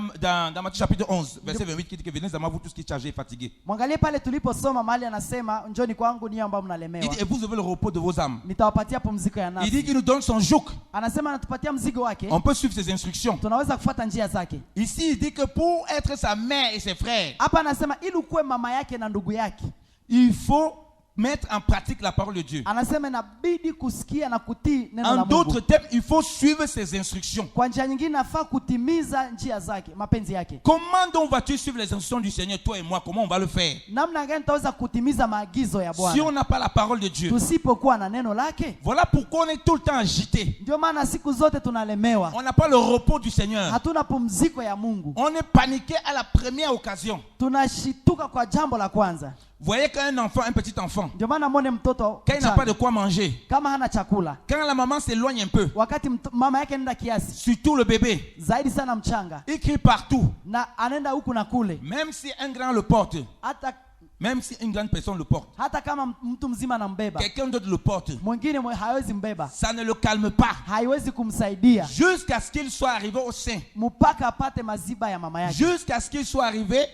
Matthieu chapitre 11, verset 28, qui dit que venez à moi, vous tous qui êtes chargés et fatigués. Mwangalie pale tuliposoma mahali anasema njoni kwangu ninyi ambao Il mnalemewa, dit, et vous avez le repos de vos âmes. nitawapatia pumziko ya Il dit nafsi. qu'il nous donne son joug. Anasema anatupatia mzigo wake, On peut suivre ses instructions. tunaweza kufuata njia zake. Ici, il dit que pour être sa mère et ses frères, Hapa anasema ili ukuwe mama yake na ndugu yake, il faut mettre en pratique la parole de Dieu. anasema inabidi kusikia na kutii neno la En Mungu. d'autres termes, il faut suivre ses instructions. Kwa njia nyingine nafaa kutimiza njia zake, mapenzi yake. Comment donc vas-tu suivre les instructions du Seigneur, toi et moi? Comment on va le faire? Namna gani tutaweza kutimiza maagizo ya Si on Bwana n'a pas la parole de Dieu. tusipokuwa na neno lake? Voilà pourquoi on est tout le temps agité. Ndio maana siku zote tunalemewa, On n'a pas le repos du Seigneur. hatuna pumziko ya Mungu, On est paniqué à la première occasion. tunashituka kwa jambo la kwanza. Vous voyez qu'un enfant, un petit enfant, Ndio maana mwone mtoto quand il n'a pas de mchanga, quoi manger, kama hana chakula, quand la maman s'éloigne un peu, wakati mama yake anaenda kiasi surtout le bébé, zaidi sana mchanga, il crie partout. na anaenda huku na kule, Même si un grand le porte, hata même si une grande personne le porte, hata kama mtu mzima anambeba, quelqu'un d'autre le porte, mwingine hawezi mbeba, ça ne le calme pas. haiwezi kumsaidia Jusqu'à ce qu'il soit arrivé au sein, mpaka apate maziba ya mama yake, jusqu'à ce qu'il soit arrivé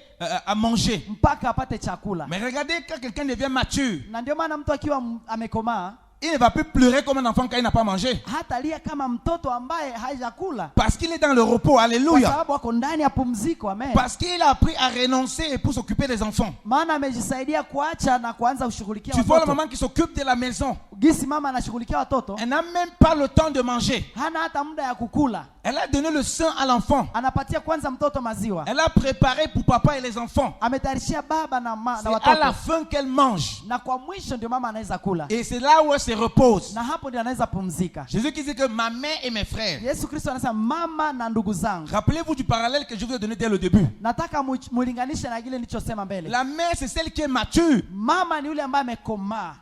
à manger. mpaka apate chakula. Mais regardez, quand quelqu'un devient mature, Na ndio maana mtu akiwa amekomaa il ne va plus pleurer comme un enfant quand il n'a pas mangé. hata lia kama mtoto ambaye hajakula, Parce qu'il est dans le repos. kwa Alléluia. sababu ako ndani ya pumziko. Amen. Parce qu'il a appris à renoncer pour s'occuper des enfants. Maana amejisaidia kuacha na kuanza kushughulikia Tu vois la watoto. maman qui s'occupe de la maison. Gisi mama anashughulikia watoto, Elle n'a même pas le temps de manger. hana hata muda ya kukula, Elle a donné le sein à l'enfant. anapatia kwanza mtoto maziwa, Elle a préparé pour papa et les enfants. ametayarishia baba na C'est à la watoto, fin qu'elle mange. na kwa mwisho ndio mama anaweza kula, Et c'est là où elle se repose. na hapo ndio anaweza pumzika. Jésus qui dit que ma mère et mes frères. Yesu Kristo anasema mama na ndugu zangu. Rappelez-vous du parallèle que je vous ai donné dès le début. Nataka mulinganishe na kile nilichosema mbele. La mère, c'est celle qui est mature. Mama ni yule ambaye amekomaa.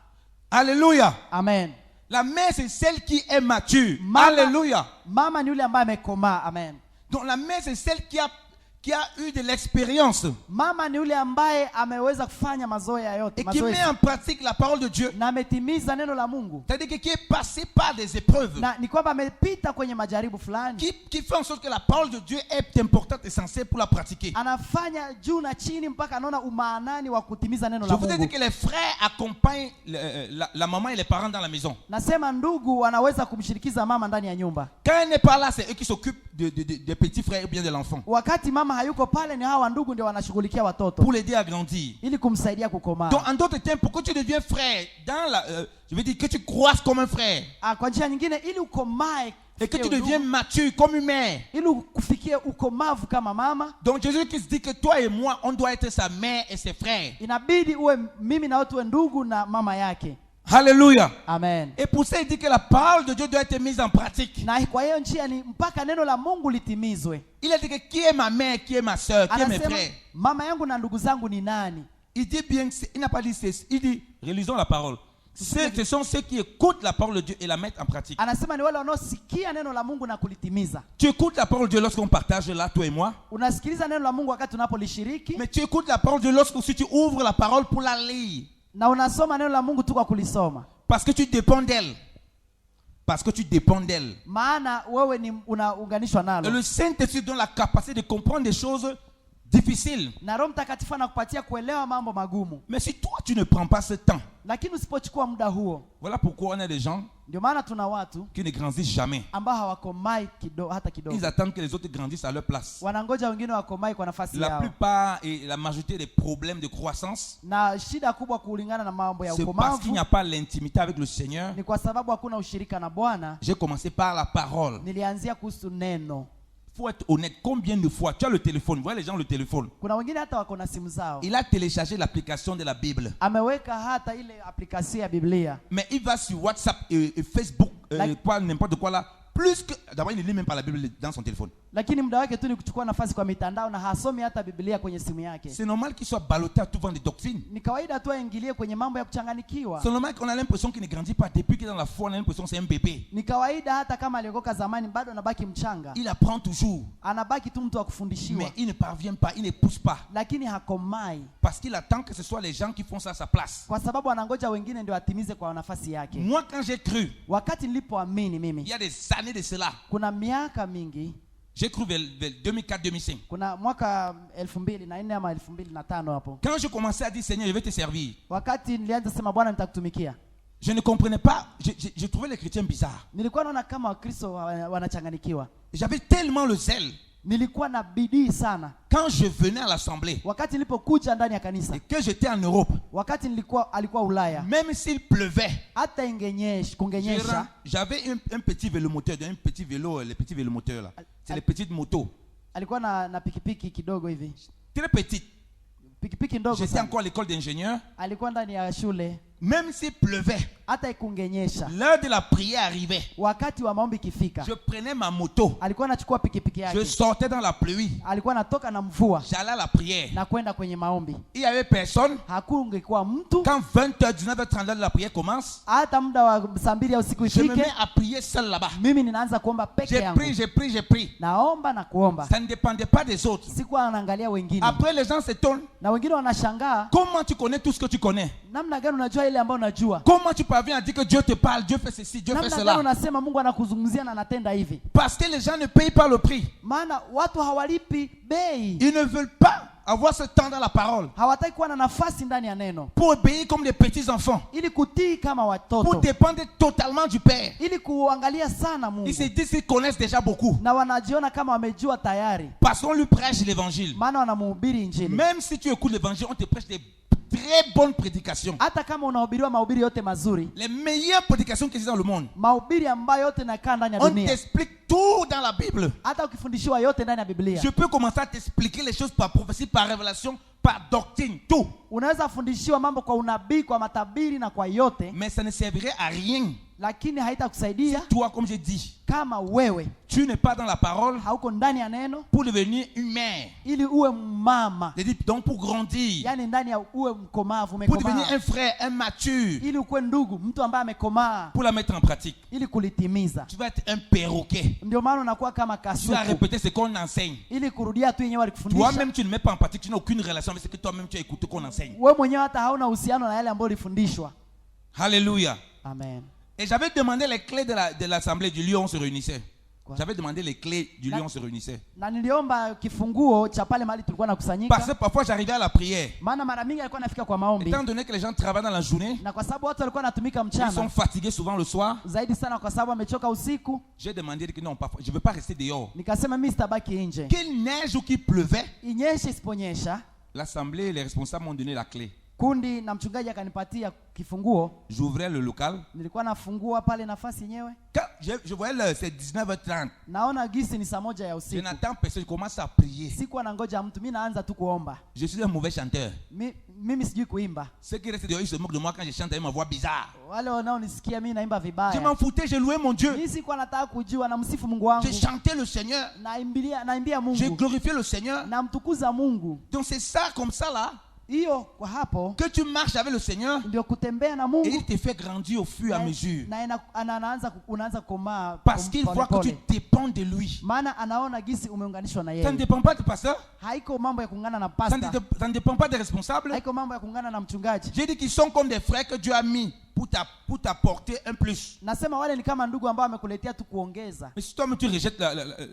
Alléluia. Amen. La mère, c'est celle qui est mature. Mama, Alléluia. mama ni yule ambaye amekomaa. Amen. Donc la mère, c'est celle qui a eu de l'expérience Mama ni yule ambaye ameweza kufanya mazoea yote, et qui met en pratique la parole de Dieu. na ametimiza neno la Mungu, C'est-à-dire qui est passé par des épreuves. na ni kwamba amepita kwenye majaribu fulani, Qui fait en sorte que la parole de Dieu est importante et essentielle pour la pratiquer. anafanya juu na chini mpaka anaona umaanani wa kutimiza neno Je la vous ai dit Mungu. que les frères accompagnent la maman et les parents dans la maison. Nasema ndugu wanaweza kumshirikiza mama ndani ya nyumba. Quand elle n'est pas là, c'est eux qui s'occupent des petits frères ou bien de l'enfant. Wakati mama hayuko pale, ni hawa ndugu ndio wanashughulikia watoto Pour l'aider à grandir. ili kumsaidia kukomaa. Donc en d'autres termes, pour que tu deviens frère, je veux dire que tu croisses comme un frère. Kwa njia nyingine, ili ukomae Et que tu deviens mature comme une mère. ili kufikia ukomavu kama mama, Donc Jésus-Christ dit que toi et moi, on doit être sa mère et ses frères. inabidi uwe mimi na wewe tuwe ndugu na mama yake. Alléluia. Amen. Et pour ça, il dit que la parole de Dieu doit être mise en pratique. Na kwa hiyo njia ni mpaka neno la Mungu litimizwe. Il a dit que qui est ma mère, qui est ma soeur, qui est mes Anasema frères. mama yangu na ndugu zangu ni nani? Il dit bien, il n'a pas dit c'est, il dit, relisons la parole. Ce sont ceux qui écoutent la parole de Dieu et la mettent en pratique. Anasema ni wale wanaosikia neno la Mungu na kulitimiza. Tu écoutes la parole de Dieu lorsqu'on partage là, toi et moi. Unasikiliza neno la Mungu wakati tunapolishiriki, Mais tu écoutes la parole de Dieu lorsque si tu ouvres la parole pour la lire. na unasoma neno la Mungu tu kwa kulisoma. Parce que tu dépends d'elle. Parce que tu dépends d'elle. Maana wewe ni unaunganishwa Et nalo. le Saint-Esprit donne la capacité de comprendre des choses difficiles. Na Roho Mtakatifu anakupatia kuelewa mambo magumu. Mais si toi tu ne prends pas ce temps, Lakini usipochukua muda huo, voilà pourquoi on a des gens ndio maana tuna watu qui ne grandissent jamais. ambao hawakomai hata kidogo. Ils attendent que les autres grandissent à leur place. Wanangoja wengine wakomai kwa nafasi La yao. plupart et la majorité des problèmes de croissance, Na shida kubwa kulingana na mambo ya c'est parce qu'il n'y ukomavu a pas l'intimité avec le Seigneur. ni kwa sababu hakuna ushirika na Bwana. J'ai commencé par la parole. Nilianzia kuhusu neno. Il faut être honnête. Combien de fois tu as le téléphone? Vous voyez les gens le téléphone. Kuna wengine hata wako na simu zao. Il a téléchargé l'application de la Bible. Ameweka hata ile aplikasio ya Biblia. Mais il va sur WhatsApp et Facebook, pas n'importe quoi là. Plus que d'abord il ne lit même pas la Bible dans son téléphone. Lakini muda wake tu ni kuchukua nafasi kwa mitandao na hasomi hata Biblia kwenye simu yake. C'est normal qu'il soit ballotté à tout vent de doctrines. Ni kawaida tu aingilie kwenye mambo ya kuchanganikiwa. C'est normal qu'on a l'impression qu'il ne grandit pas depuis qu'il est dans la foi. On a l'impression que c'est un bébé. Ni kawaida hata kama aliokoka zamani bado anabaki mchanga. Il apprend toujours. Anabaki tu mtu wa kufundishiwa. Mais il ne parvient pas, il ne pousse pas. Lakini hakomai. Parce qu'il attend que ce soit les gens qui font ça à sa place. Kwa sababu anangoja wengine ndio atimize kwa nafasi yake. Moi quand j'ai cru, Wakati nilipoamini il mimi, y a des années de cela, kuna miaka mingi, j'ai cru vers 2004-2005. kuna mwaka 2004 ama 2005 hapo. Quand je commençais à dire Seigneur, je vais te servir, Wakati nilianza sema Bwana nitakutumikia, je ne comprenais pas, je trouvais les chrétiens bizarres. nilikuwa naona kama Wakristo wanachanganikiwa. J'avais tellement le zèle. Nilikuwa na bidii sana. Quand je venais à l'assemblée Wakati nilipokuja ndani ya kanisa, et que j'étais en Europe, wakati alikuwa Ulaya, même s'il pleuvait, hata kungenyesha, j'avais un petit vélomoteur, un petit vélo, les petits vélomoteurs là. C'est les petites motos. alikuwa na pikipiki kidogo hivi, Très petites. pikipiki ndogo J'étais sana. encore à l'école d'ingénieur. Alikuwa ndani ya shule, Même s'il pleuvait, hata kungenyesha, l'heure de la prière arrivait. wakati wa maombi ikifika, Je prenais ma moto, alikuwa anachukua pikipiki je yake, sortais dans la pluie, alikuwa anatoka na mvua j'allais à la prière. na kwenda kwenye maombi. Il n'y avait personne. Hakungekuwa mtu, Quand 20h, 19h30 la prière commence, hata muda wa saa 2 ya usiku je me ifike, mets à prier seul là-bas. mimi ninaanza kuomba peke J'ai yangu, pris, j'ai pris, j'ai pris. naomba na kuomba. Ça ne dépendait pas des autres. Sikuwa anaangalia wengine, Après, les gens s'étonnent. na wengine wanashangaa, Comment tu connais tout ce que tu connais? namna gani unajua ile ambayo unajua? Comment tu parviens à dire que Dieu te parle, Dieu fait ceci, Dieu fait Namna gani cela? unasema Mungu anakuzungumzia na anatenda hivi? Parce que les gens ne payent pas le prix. Maana watu hawalipi bei, Ils ne veulent pas avoir ce temps dans la parole hawataki kuwa na nafasi ndani ya neno, pour obéir comme des petits enfants, ili kutii kama pour watoto, dépendre totalement du Père. ili kuangalia sana Mungu, Ils se disent qu'ils connaissent déjà beaucoup na wanajiona kama wamejua tayari, parce qu'on lui prêche l'évangile. maana wanamhubiri Injili. Même si tu écoutes l'évangile, on te prêche des très bonnes prédications. Hata kama unahubiriwa mahubiri yote mazuri, Les meilleures prédications qui existent dans le monde. mahubiri ambayo yote nakaa ndani ya On dunia, t'explique tout dans la Bible. hata ukifundishiwa yote ndani ya Biblia, Je peux commencer à t'expliquer les choses par prophétie, par révélation, par doctrine, tout. unaweza fundishiwa mambo kwa unabii, kwa matabiri na kwa yote, Mais ça ne servirait à rien. lakini haitakusaidia Toi, comme j'ai dit, kama wewe tu n'es pas dans la parole hauko ndani ya neno, pour devenir une mère. ili uwe mama, Donc pour grandir, yani ndani ya uwe mkomavu, pour devenir umekomaa, un frère, un mature, ili ukuwe ndugu, mtu ambaye amekomaa, pour la mettre en pratique. ili kulitimiza. Tu vas être un perroquet. Ndio maana unakuwa kama Tu vas kasuku, répéter ce qu'on enseigne. ili kurudia tu yenyewe walikufundisha. Toi-même, tu ne mets pas en pratique, tu n'as aucune relation avec ce que toi-même tu as écouté qu'on enseigne. Wewe mwenyewe hata hauna uhusiano na yale ambayo ulifundishwa. Alléluia. Amen. Et j'avais demandé les clés de l'assemblée du lieu où on se réunissait. J'avais demandé les clés du lieu où on se réunissait. Na niliomba kifunguo cha pale mahali tulikuwa Parce nakusanyika, que parfois j'arrivais à la prière. maana mara mingi alikuwa anafika kwa maombi, Étant donné que les gens travaillent dans la journée, na kwa sababu watu walikuwa wanatumika ils sont mchana fatigués souvent le soir. zaidi sana, kwa sababu amechoka usiku. J'ai demandé que non, je ne veux pas rester dehors. Nikasema mimi sitabaki nje, Qu'il neige ou qu'il pleuvait, inyeshe isiponyesha. l'assemblée, les responsables m'ont donné la clé. Kundi na mchungaji akanipatia kifunguo, J'ouvrais le local. nilikuwa nafungua pale nafasi yenyewe, Quand je voyais l'heure, c'est 19h30. naona gisi ni saa moja ya Je usiku. n'attends personne, je commence à prier. Sikuwa na ngoja mtu, mimi naanza tu kuomba. Je suis un mauvais chanteur. Mimi sijui kuimba, Ceux qui restent dehors, ils se moquent de moi quand je chante avec ma voix bizarre. wale wanaonisikia mimi naimba Je vibaya. m'en foutais, je louais mon Dieu. Mimi sikuwa nataka kujua, na msifu Mungu wangu, J'ai chanté le Seigneur. naimbia J'ai Mungu, glorifié le Seigneur. namtukuza Mungu. Donc c'est ça, comme ça là, Hiyo kwa hapo que tu marches avec le Seigneur ndio kutembea na et Mungu, il te fait grandir au fur et à mesure. na unaanza kukomaa Parce qu'il voit que tu dépends de lui. maana anaona gisi umeunganishwa na Ça ne yeye. dépend pas du pasteur, Haiko mambo ya kuungana na ça pasta, ne dépend pas des responsables. haiko mambo ya kuungana na mchungaji. J'ai dit qu'ils sont comme des frères que Dieu a mis pour t'apporter un plus. Nasema wale ni kama ndugu ambao amekuletea tu kuongeza, Mais si toi tu rejettes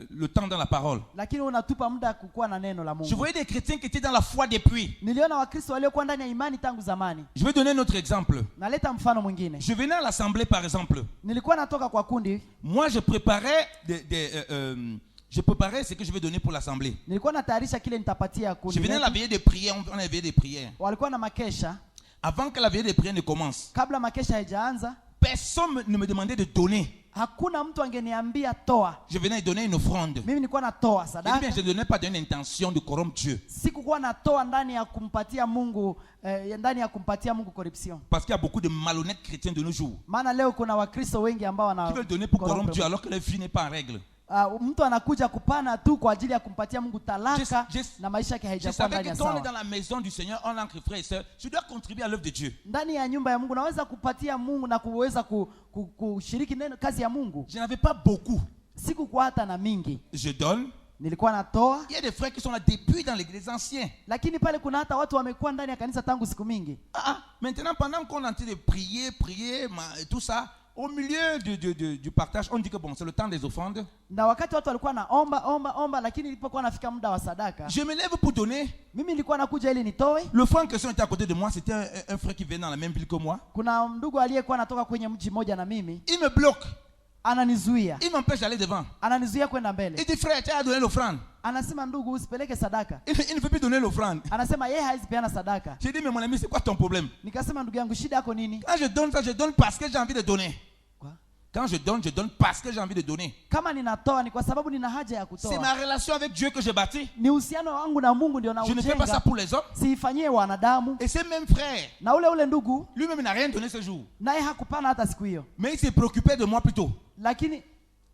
le temps dans la parole. lakini unatupa muda kukuwa na neno la Je Mungu. voyais des chrétiens qui étaient dans la foi depuis. Niliona Wakristo waliokuwa ndani ya imani tangu zamani. Je vais donner un autre exemple. Naleta mfano mwingine. Je venais à l'assemblée par exemple. Nilikuwa natoka kwa kundi, Moi je préparais je préparais ce que je vais donner pour l'assemblée. nilikuwa natayarisha kile nitapatia Je kundi venais à la letu. veillée de prière, on avait veillée de prière. Walikuwa na makesha. Avant que la veillée de prière ne commence, Kabla makesha haijaanza, personne ne me demandait de donner. hakuna mtu angeniambia toa. Je venais donner une offrande. Mimi nilikuwa natoa Je dis sadaka. bien, je ne donnais pas d'une intention de corrompre Dieu. Sikukuwa natoa ndani ya kumpatia Mungu ndani ya kumpatia Mungu corruption. Parce qu'il y a beaucoup de malhonnêtes chrétiens de nos jours Maana leo kuna Wakristo wengi ambao wana qui veulent donner pour corrompre Dieu alors que leur vie n'est pas en règle. mtu anakuja kupana tu kwa ajili ya kumpatia Mungu talaka Je- na maisha yake Je haijakuwa savais ndani que ya quand on est sawa. dans la maison du Seigneur, en tant que frère et soeur, je dois contribuer à l'œuvre de Dieu. Ndani ya nyumba ya Mungu naweza kupatia Mungu na kuweza kushiriki neno kazi ya Mungu. Je n'avais pas beaucoup. Sikukuwa hata na mingi, Je donne. nilikuwa natoa, Il y a des frères qui sont là depuis dans l'église ancienne. lakini pale kuna hata watu wamekuwa ndani ya kanisa tangu siku mingi. Maintenant, pendant qu'on est en train de prier, et tout ça, au milieu du partage, on dit que bon, c'est le temps des offrandes. Na wakati watu walikuwa naomba, lakini ilipokuwa nafika muda wa sadaka, Je me lève pour donner. mimi nilikuwa nakuja ili nitoe. Le frère en question était à côté de moi, c'était un frère qui venait dans la même ville que moi. Kuna ndugu aliyekuwa anatoka kwenye mji mmoja na mimi, Il me bloque, ananizuia il m'empêche d'aller devant. kwenda mbele. Il dit frère, tu as donné l'offrande. Anasema ndugu, usipeleke sadaka. Il ne veut plus donner l'offrande. Anasema yeye hawezi peana sadaka. J'ai dit mais mon ami, c'est quoi ton problème? Nikasema ndugu yangu, shida yako nini? Quand je donne ça, je donne parce que j'ai envie de donner. Quoi? Quand je donne parce que j'ai envie de donner. Kama ninatoa ni kwa sababu nina haja ya C'est kutoa. ma relation avec Dieu que j'ai bâtie. Ni uhusiano wangu na Mungu ndio Je ne fais pas ça naujenga. pour les hommes. Siifanyie wanadamu. Et ce même frère, Na ule ndugu lui-même n'a rien donné ce jour. naye hakupana hata siku hiyo, Mais il s'est préoccupé de moi plutôt. lakini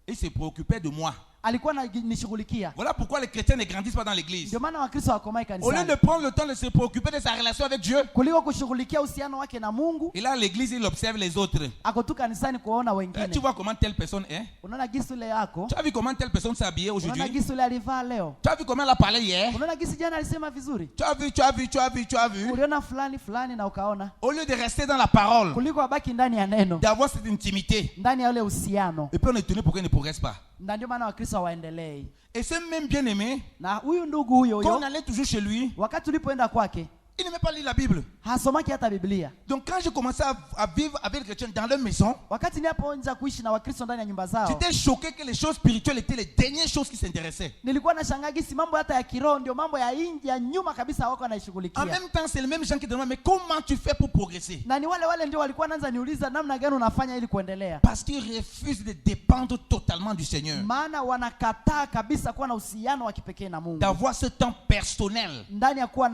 Il s'est préoccupé de moi. alikuwa ananishughulikia. Voilà pourquoi les chrétiens ne grandissent pas dans l'église. Ndio maana Wakristo hawakomai Au lieu kanisani. de prendre le temps de se préoccuper de sa relation avec Dieu, Kuliko kushughulikia uhusiano wake na Mungu, il est à l'église, il observe les autres. ako tu kanisani kuona Tu wengine. vois comment telle personne est. Unaona gisi ule yako, Tu as vu comment telle personne s'est habillée unaona aujourd'hui. gisi ule alivaa leo, Tu as vu comment elle a parlé hier. unaona gisi jana alisema vizuri, Tu as vu. uliona fulani na ukaona, Au lieu de rester dans la parole, kuliko abaki ndani ya neno, d'avoir cette intimité. ndani ya ule uhusiano. Et puis on est étonné pourquoi il ne progresse pas. Na ndio maana Wakristo hawaendelei. Et ce même bien-aimé, Na huyu ndugu huyo quand on huyo, allait toujours chez lui, wakati tulipoenda kwake, il n'aimait pas lire la Bible. hasomaki hata Biblia. Donc quand j'ai commencé à vivre avec les chrétiens dans leur maison, Wakati nilipoanza kuishi na Wakristo ndani ya nyumba zao, j'étais choqué que les choses spirituelles étaient les dernières choses qui s'intéressaient. nilikuwa nashangaa gisi mambo hata ya kiroho ndio mambo ya nje ya nyuma kabisa wako En wanaishughulikia. même temps, c'est les mêmes gens qui demandent, mais comment tu fais pour progresser? Na ni wale ndio walikuwa naanza niuliza namna gani unafanya ili kuendelea. Parce qu'ils refusent de dépendre totalement du Seigneur. Maana wanakataa kabisa kuwa na uhusiano wa kipekee na Mungu. D'avoir ce temps personnel Ndani ya kuwa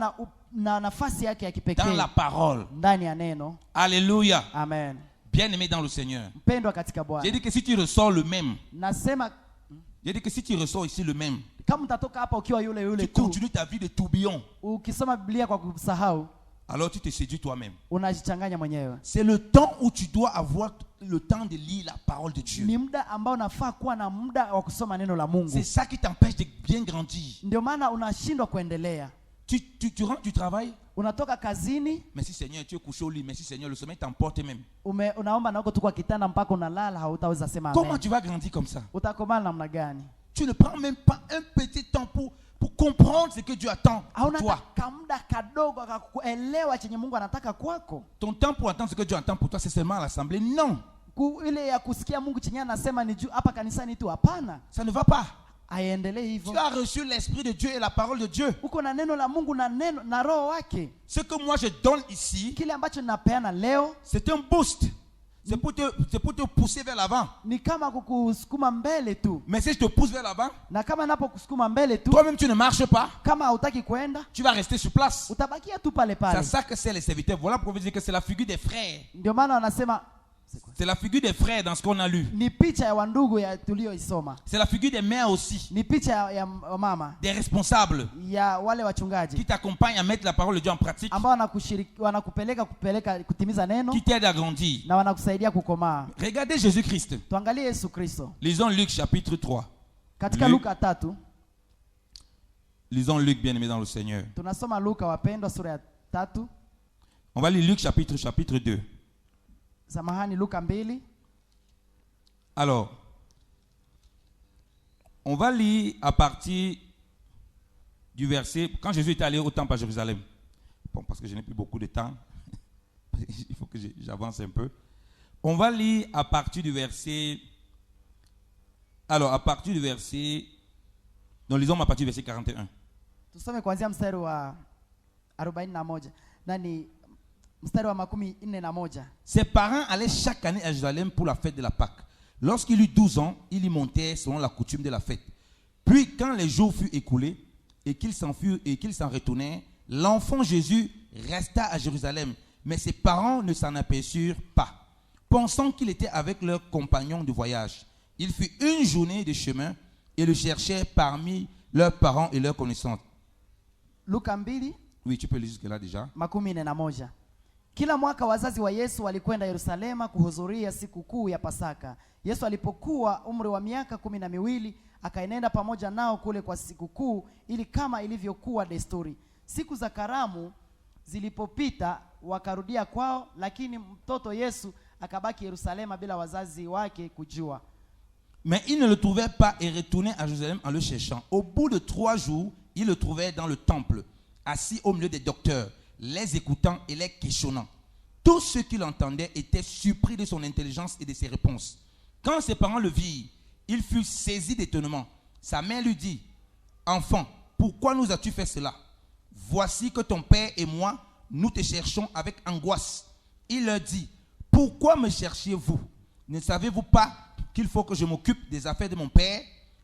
na nafasi yake ya dans kipekee la parole. ndani ya neno. Alléluia. Amen. Bien-aimé dans le Seigneur. Mpendwa katika J'ai Bwana. dit que si tu ressors le même, Nasema j'ai dit que si tu ressors ici le même, kama utatoka hapa ukiwa yule tu tu, continues ta vie de tourbillon, ukisoma Biblia kwa kusahau, alors tu te séduis toi-même. unajichanganya mwenyewe. C'est le temps où tu dois avoir le temps de lire la parole de Dieu. Ni muda ambao unafaa kuwa na muda wa kusoma neno la Mungu. C'est ça qui t'empêche de bien grandir. Ndio maana unashindwa kuendelea. Tu rentres du travail, unatoka kazini, Merci Seigneur, tu es couché au lit. Merci Seigneur, le sommeil t'emporte même. unaomba na uko tu kwa kitanda mpaka unalala, hautaweza sema Comment amen. tu vas grandir comme ça? Utakomaa namna gani? Tu ne prends même pas un petit temps pour comprendre ce que Dieu attend de Hauna toi. kamda kadogo akakuelewa chenye Mungu anataka kwako. Ton temps pour attendre ce que Dieu attend pour toi, c'est seulement à l'assemblée. Non, Ile ya kusikia Mungu chenye anasema ni juu hapa kanisani tu, hapana. ça ne va pas. Aiendelee hivyo. Tu as reçu l'Esprit de Dieu et la parole de Dieu. Uko na neno la Mungu na neno na roho wake. Ce que moi je donne ici, Kile ambacho ninapeana leo c'est un boost. C'est pour te pousser vers l'avant. ni kama kukusukuma mbele tu. Mais si je te pousse vers l'avant, Na kama napokusukuma mbele tu, toi-même tu ne marches pas, kama hautaki kwenda, tu vas rester sur place. utabakia tu pale C'est pale. ça que c'est les serviteurs. Voilà pourquoi je dis que c'est la figure des frères. Ndio maana wanasema C'est la figure des frères dans ce qu'on a lu. ni picha ya wandugu ya tulioisoma. C'est la figure des mères aussi, Ni picha ya mama, des responsables ya wale qui wachungaji t'accompagnent à mettre la parole de Dieu en pratique, ambao wanakupeleka kutimiza neno qui t'aident à grandir. na wanakusaidia kukomaa. Regardez Jésus-Christ. Tuangalie Yesu Kristo Lisons Luc chapitre 3. katika Luc. Luka 3. Lisons Luc, bien-aimé dans le Seigneur. Tunasoma Luka wapendwa, sura ya 3. On va lire Luc chapitre 2. Samahani, Luka 2. Alors, on va lire à partir du verset, quand Jésus est allé au temple à Jérusalem. Bon, parce que je n'ai plus beaucoup de temps, il faut que j'avance un peu. On va lire à partir du verset, alors à partir du verset, non, lisons à partir du verset 41. Tusome kuanzia mstari wa 41 nani mstari wa 41. Ses parents allaient chaque année à Jérusalem pour la fête de la Pâque. Lorsqu'il eut 12 ans, il y montait selon la coutume de la fête. Puis, quand les jours furent écoulés et qu'ils s'en retournèrent, l'enfant Jésus resta à Jérusalem, mais ses parents ne s'en aperçurent pas, pensant qu'il était avec leurs compagnons de voyage. Il fut une journée de chemin et le cherchaient parmi leurs parents et leurs connaissances. Luka 2 Oui, tu peux lire jusque là déjà. 41. Kila mwaka wazazi wa Yesu walikwenda Yerusalema kuhudhuria sikukuu ya Pasaka. Yesu alipokuwa umri wa miaka 12, akaenenda pamoja nao kule kwa sikukuu, ili kama ilivyokuwa desturi. Siku za karamu zilipopita, wakarudia kwao, lakini mtoto Yesu akabaki Yerusalema bila wazazi wake kujua. Mais ils ne le trouvaient pas et retournaient à Jérusalem en le cherchant. Au bout de 3 jours, ils le trouvaient dans le temple, assis au milieu des docteurs, les écoutant et les questionnant. Tous ceux qui l'entendaient étaient surpris de son intelligence et de ses réponses. Quand ses parents le virent, il fut saisi d'étonnement. Sa mère lui dit, « Enfant, pourquoi nous as-tu fait cela? Voici que ton père et moi, nous te cherchons avec angoisse. » Il leur dit, « Pourquoi me cherchiez-vous? Ne savez-vous pas qu'il faut que je m'occupe des affaires de mon père? »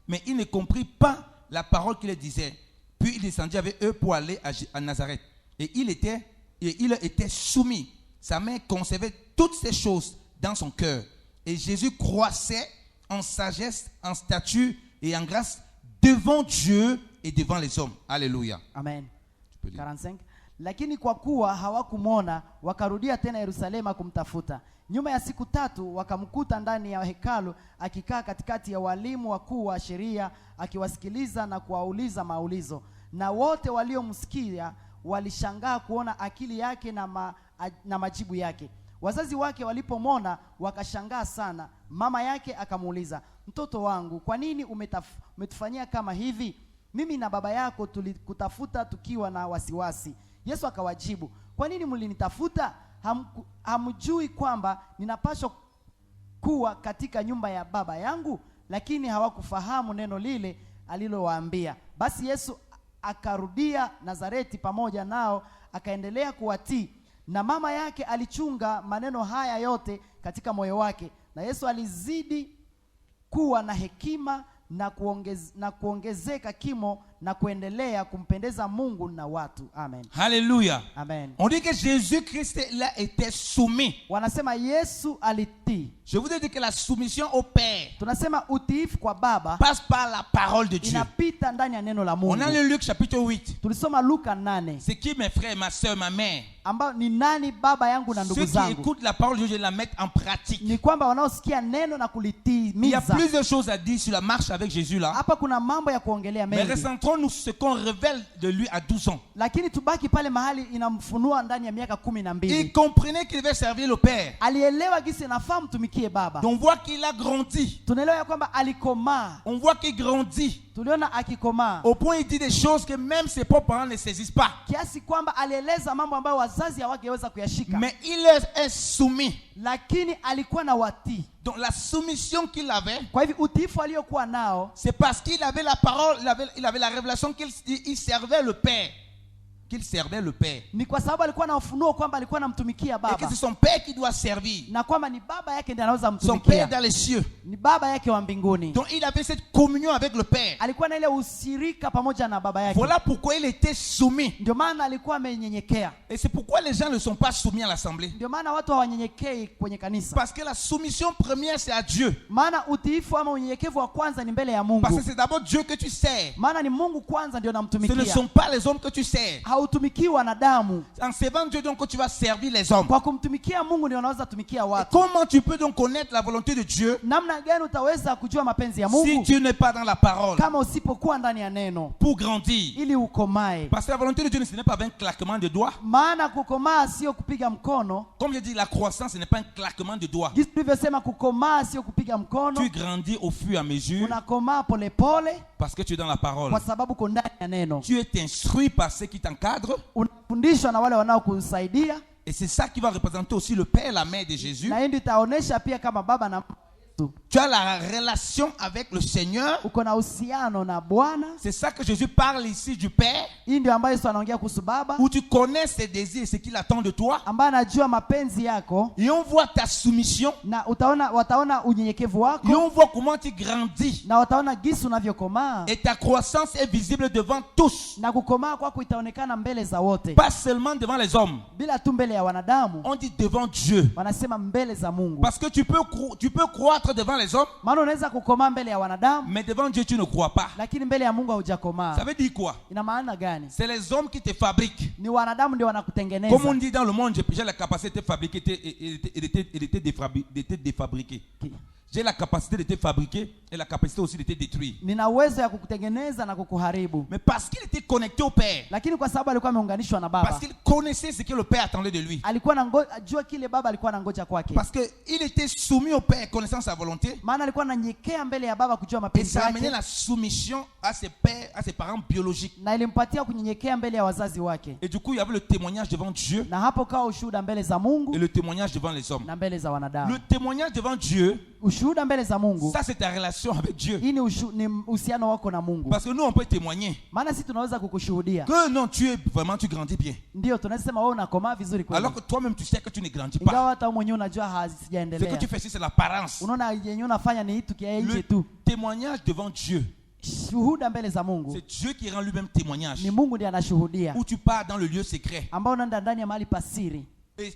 Mais il ne comprit pas la parole qu'il disait. Puis il descendit avec eux pour aller à Nazareth. Et il était soumis. Sa mère conservait toutes ces choses dans son cœur. Et Jésus croissait en sagesse, en stature et en grâce devant Dieu et devant les hommes. Alléluia. Amen. Tu peux lire. 45. Lakini kwa kuwa hawakumwona, wakarudia tena Yerusalema kumtafuta. Nyuma ya siku 3 wakamkuta ndani ya hekalu akikaa katikati ya walimu wakuu wa sheria, akiwasikiliza na kuwauliza maulizo. Na wote waliomsikia walishangaa kuona akili yake na majibu yake. Wazazi wake walipomwona wakashangaa sana. Mama yake akamuuliza, "Mtoto wangu, kwa nini umetufanyia kama hivi? Mimi na baba yako tulikutafuta tukiwa na wasiwasi." Yesu akawajibu, "Kwa nini mlinitafuta? Hamjui kwamba ninapaswa kuwa katika nyumba ya baba yangu?" Lakini hawakufahamu neno lile alilowaambia. Basi Yesu akarudia Nazareti pamoja nao, akaendelea kuwatii. Na mama yake alichunga maneno haya yote katika moyo wake. Na Yesu alizidi kuwa na hekima na kuongezeka kimo na kuendelea kumpendeza Mungu na watu. Amen. Alléluia. Amen. On dit que Jésus-Christ là était soumis. Wanasema Yesu alitii. Je voudrais dire que la soumission au Père Tunasema utiifu kwa Baba passe par la parole de Dieu. inapita ndani ya neno la Mungu. On a lu Luc chapitre 8. Tulisoma Luka 8. C'est qui mes frères, ma soeur, ma mère? Ambao ni nani baba yangu na ndugu Ceux qui zangu? écoutent la parole de Dieu, je la mettre en pratique. Ni kwamba wanaosikia neno na Il y a kulitimiza. plusieurs choses à dire sur la marche avec Jésus là. Hapa kuna mambo ya kuongelea Mais mengi. ce qu'on révèle de lui à 12 ans. lakini tubaki pale mahali inamfunua ndani ya miaka 12. Il comprenait qu'il devait servir le Père. Alielewa gisi inafaa mtumikie baba. Donc on voit qu'il a grandi. Tunaelewa ya kwamba alikomaa. On voit qu'il grandit. Tuliona akikomaa. Au point il dit des choses que même ses propres parents ne saisissent pas. Kiasi kwamba alieleza mambo ambayo wazazi hawangeweza kuyashika. Mais il est soumis. Lakini alikuwa na watii. Donc la soumission qu'il avait, kwa hivyo utiifu aliyokuwa nao, c'est parce qu'il avait la parole, il avait la révélation qu'il servait le Père. Qu'il servait le Père. Ni kwa sababu alikuwa na ufunuo kwamba alikuwa anamtumikia baba. Et que c'est son Père qui doit servir. Na kwamba ni baba yake ndiye anaweza Son Père mtumikia. dans les cieux. Ni baba yake wa mbinguni. Donc il avait cette communion avec le Père. Alikuwa na ile usirika pamoja na baba yake. Voilà pourquoi il était soumis. Ndio maana alikuwa amenyenyekea. Et c'est pourquoi les gens ne sont pas soumis à l'assemblée. Ndio maana watu hawanyenyekei kwenye kanisa. Parce que la soumission première c'est à Dieu. Maana utiifu ama unyenyekevu wa kwanza ni mbele ya Mungu. Parce que c'est d'abord Dieu que tu sers. Maana ni Mungu kwanza ndio Ce ne unamtumikia. sont pas les hommes que tu sers. Hautumikiwa na damu. En servant Dieu donc tu vas servir les hommes. Kwa kumtumikia Mungu ndio unaweza tumikia Et watu. comment tu peux donc connaître la volonté de Dieu Namna gani utaweza kujua mapenzi ya si Mungu tu n'es pas dans la parole kama usipokuwa ndani ya neno pour grandir? ili ukomae? Parce que la volonté de Dieu ce n'est pas un claquement de doigts. Maana kukomaa sio kupiga mkono. Comme je dis, la croissance ce n'est pas un claquement de doigts. Jinsi tulivyosema, kukomaa sio kupiga mkono. Tu grandis au fur et à mesure Unakomaa polepole parce que tu es dans la parole. kwa sababu uko ndani ya neno. Tu es instruit par ceux qui t'encadrent. Unafundishwa na wale wanaokusaidia. Et c'est ça qui va représenter aussi le Père et la Mère de Jésus. Na hii ndio itaonesha pia kama baba na mama Yesu. Tu as la relation avec le Seigneur. Uko na uhusiano na Bwana. C'est ça que Jésus parle ici du Père. Hii ndio ambayo Yesu anaongea kuhusu baba, Où tu connais ses désirs et ce qu'il attend de toi. ambaye anajua mapenzi yako, Et on voit ta soumission. na wataona unyenyekevu Et wako, on voit comment tu grandis. na wataona gisi unavyokomaa, Et ta croissance est visible devant tous. na kukomaa kwako itaonekana mbele za wote, Pas seulement devant les hommes. bila tu mbele ya wanadamu. On dit devant Dieu. Wanasema mbele za Mungu. Parce que tu peux croître devant les hommes. Maana unaweza kukomaa mbele ya wanadamu, Mais devant Dieu tu ne crois pas. lakini mbele ya Mungu haujakomaa. Ça veut dire quoi? Ina maana gani? C'est les hommes qui te fabriquent. Ni wanadamu ndio wanakutengeneza. Comme on dit dans le monde, j'ai la capacité de fabriquer et de te défabriquer. J'ai la capacité de te fabriquer et la capacité aussi de te détruire. Nina uwezo ya kukutengeneza na kukuharibu. Mais parce qu'il était connecté au Père, Lakini kwa sababu alikuwa ameunganishwa na parce baba, qu'il connaissait ce que le Père attendait de lui, alikuwa anajua kile baba alikuwa anangoja kwake. parce qu'il était soumis au Père, connaissant sa volonté, Maana alikuwa ananyekea mbele ya baba kujua et mapenzi ça amenait yake, la soumission à ses pères, à ses parents biologiques. na ilimpatia kunyenyekea mbele ya wazazi wake. Et du coup, il y avait le témoignage devant Dieu Na hapo kawa ushuhuda mbele za et Mungu le témoignage devant les hommes. na mbele za wanadamu. Le témoignage devant Dieu, Ushuhuda mbele za Mungu, ça c'est ta relation avec Dieu. hii ni uhusiano wako na Mungu. Parce que nous, on peut témoigner Maana sisi tunaweza kukushuhudia, que non, tu grandis bien. ndio tunasema wewe unakomaa vizuri kweli, Alors que toi-même, tu sais que tu ne grandis pas. ingawa hata wewe mwenyewe unajua Ce que hazijaendelea. tu fais ici, c'est l'apparence. Unaona yenyewe unafanya ni kitu kia nje Le tu. témoignage devant Dieu, Shuhuda mbele za Mungu c'est Dieu qui rend lui-même témoignage. ni Mungu ndiye anashuhudia, Où tu pars dans le lieu secret. ambao unaenda ndani ya mahali pasiri, Et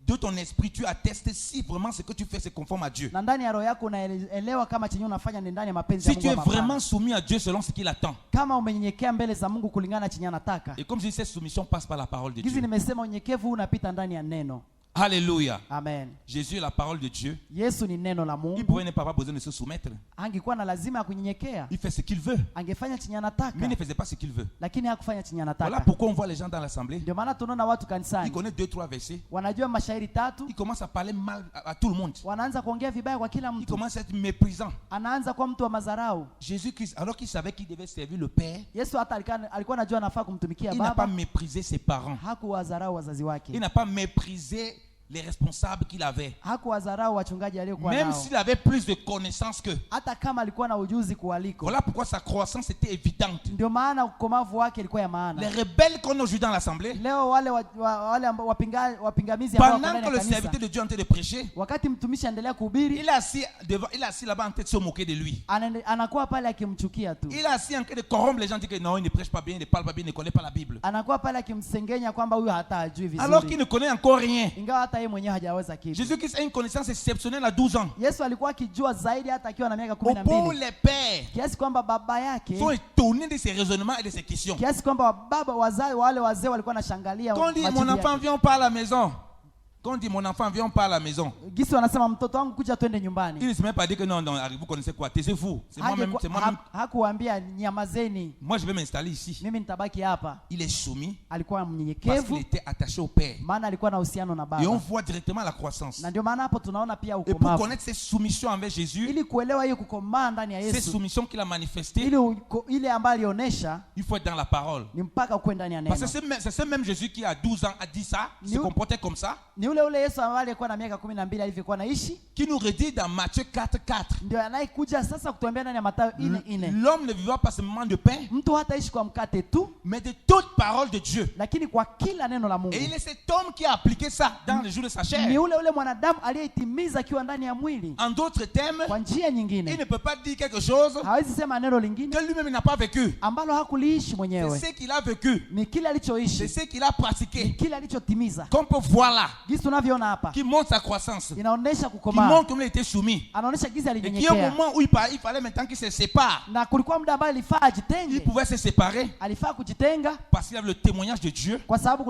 de ton esprit, tu attestes si vraiment ce que tu fais, c'est conforme à Dieu. na ndani ya roho yako unaelewa kama chenye unafanya ni ndani ya mapenzi ya Si Mungu. tu es ama hapana. vraiment soumis à Dieu selon ce qu'il attend. Kama umenyenyekea mbele za Mungu kulingana na chenye anataka. Et comme je dis, cette soumission passe par la parole de Hizi Dieu. nimesema unyenyekevu huu unapita ndani ya neno. Alléluia. Amen. Jésus est la parole de Dieu. Yesu ni neno la Il Mungu. pourrait ne pas besoin de se soumettre. Angekuwa na lazima ya kunyenyekea, Il fait ce qu'il veut. angefanya chenye Mais il anataka, ne faisait pas ce qu'il veut. lakini hakufanya chenye Voilà anataka. pourquoi on voit les gens dans l'assemblée. Ndio maana tunaona watu Ils kanisani connaissent 2-3 versets. wanajua mashairi tatu, Ils commencent à parler mal à tout le monde. wanaanza kuongea vibaya kwa kila Ils mtu, commencent à être méprisants. anaanza kuwa mtu wa madharau. Jésus-Christ, alors qu'il savait qu'il devait servir le Père, Yesu hata alikuwa anajua anafaa kumtumikia il n'a pas baba, méprisé ses parents. hakuwadharau wazazi Il wake, n'a pas méprisé les responsables qu'il avait. hakuwadharau wachungaji aliokuwa Même nao, s'il avait plus de connaissances qu'eux. hata kama alikuwa na ujuzi kualiko. Voilà pourquoi sa croissance était évidente. Ndio maana ukomavu wake ilikuwa ya Les maana. rebelles qu'on a aujourd'hui dans l'assemblée, Leo wale wapingamizi ambao wako pendant ndani que ya le serviteur kanisa, de Dieu est en train de prêcher, wakati mtumishi anaendelea kuhubiri, il est assis là-bas en train de se moquer de lui. anakuwa pale akimchukia tu, Il est assis en train de corrompre les gens, dit que non, il ne prêche pas bien, il ne parle pas bien, il ne connaît pas la Bible. anakuwa pale akimsengenya kwamba huyu hata hajui Alors qu'il vizuri, ne connaît encore rien. ingawa hata yeye mwenyewe hajaweza kitu. Jésus-Christ a une connaissance exceptionnelle à 12 ans. Yesu alikuwa akijua zaidi hata akiwa na miaka Au point où 12, les pères kiasi kwamba baba yake, sont étonnés de ses raisonnements et de ses questions. kiasi kwamba baba wale wazee walikuwa wanashangalia Quand on dit majibu mon enfant yake. vient, on part à la maison. Quand on dit mon enfant, viens, on part à la maison. Gisi wanasema mtoto wangu kuja twende nyumbani. Il ne se met pas dire que non, vous connaissez quoi? C'est vous. C'est moi-même. Hakuambia nyamazeni. Moi, je vais m'installer ici. Mimi nitabaki hapa. Il est soumis. Alikuwa Parce qu'il mnyenyekevu. était attaché au Père. Maana alikuwa na uhusiano na Et on baba. voit directement la croissance. Na ndio maana hapo tunaona pia Et pour ukomavu. connaître ses soumissions envers Jésus, Ili kuelewa hiyo kukomaa ndani ya ces Yesu. soumissions qu'il a manifestées, Ile ambayo alionyesha il faut être dans la parole. ni mpaka ukwe ndani ya neno. Parce que c'est ce même Jésus qui a 12 ans a dit ça, se comportait comme ça. Ni ule Yesu ambaye alikuwa na miaka 12 alivyokuwa naishi. Qui nous redit dans Matthieu 4:4. Ndio anayekuja sasa kutuambia ndani ya Mathayo 4:4. L'homme ne vivra pas seulement de pain, Mtu hataishi kwa mkate tu, mais de toute parole de Dieu. lakini kwa kila neno la Mungu. Et il est cet homme qui a appliqué ça dans le jour de sa chair. Ni ule mwanadamu aliyeitimiza akiwa ndani ya mwili. En d'autres termes, Kwa njia nyingine, il ne peut pas dire quelque chose hawezi sema neno lingine que lui-même n'a pas vécu. ambalo hakuliishi C'est mwenyewe. ce qu'il a vécu. Ni kile C'est alichoishi, ce qu'il a ni pratiqué. kile alichotimiza. Qu'on peut voir là, Jinsi tunavyoona hapa, qui montre sa croissance, qui inaonesha montre kukomaa. comment il était soumis. Anaonesha jinsi Et qu'il y a un alinyenyekea. moment où il fallait maintenant qu'il se sépare. Na kulikuwa muda ambao alifaa Il ajitenge. pouvait se séparer Alifaa kujitenga parce qu'il avait le témoignage de Dieu. kwa sababu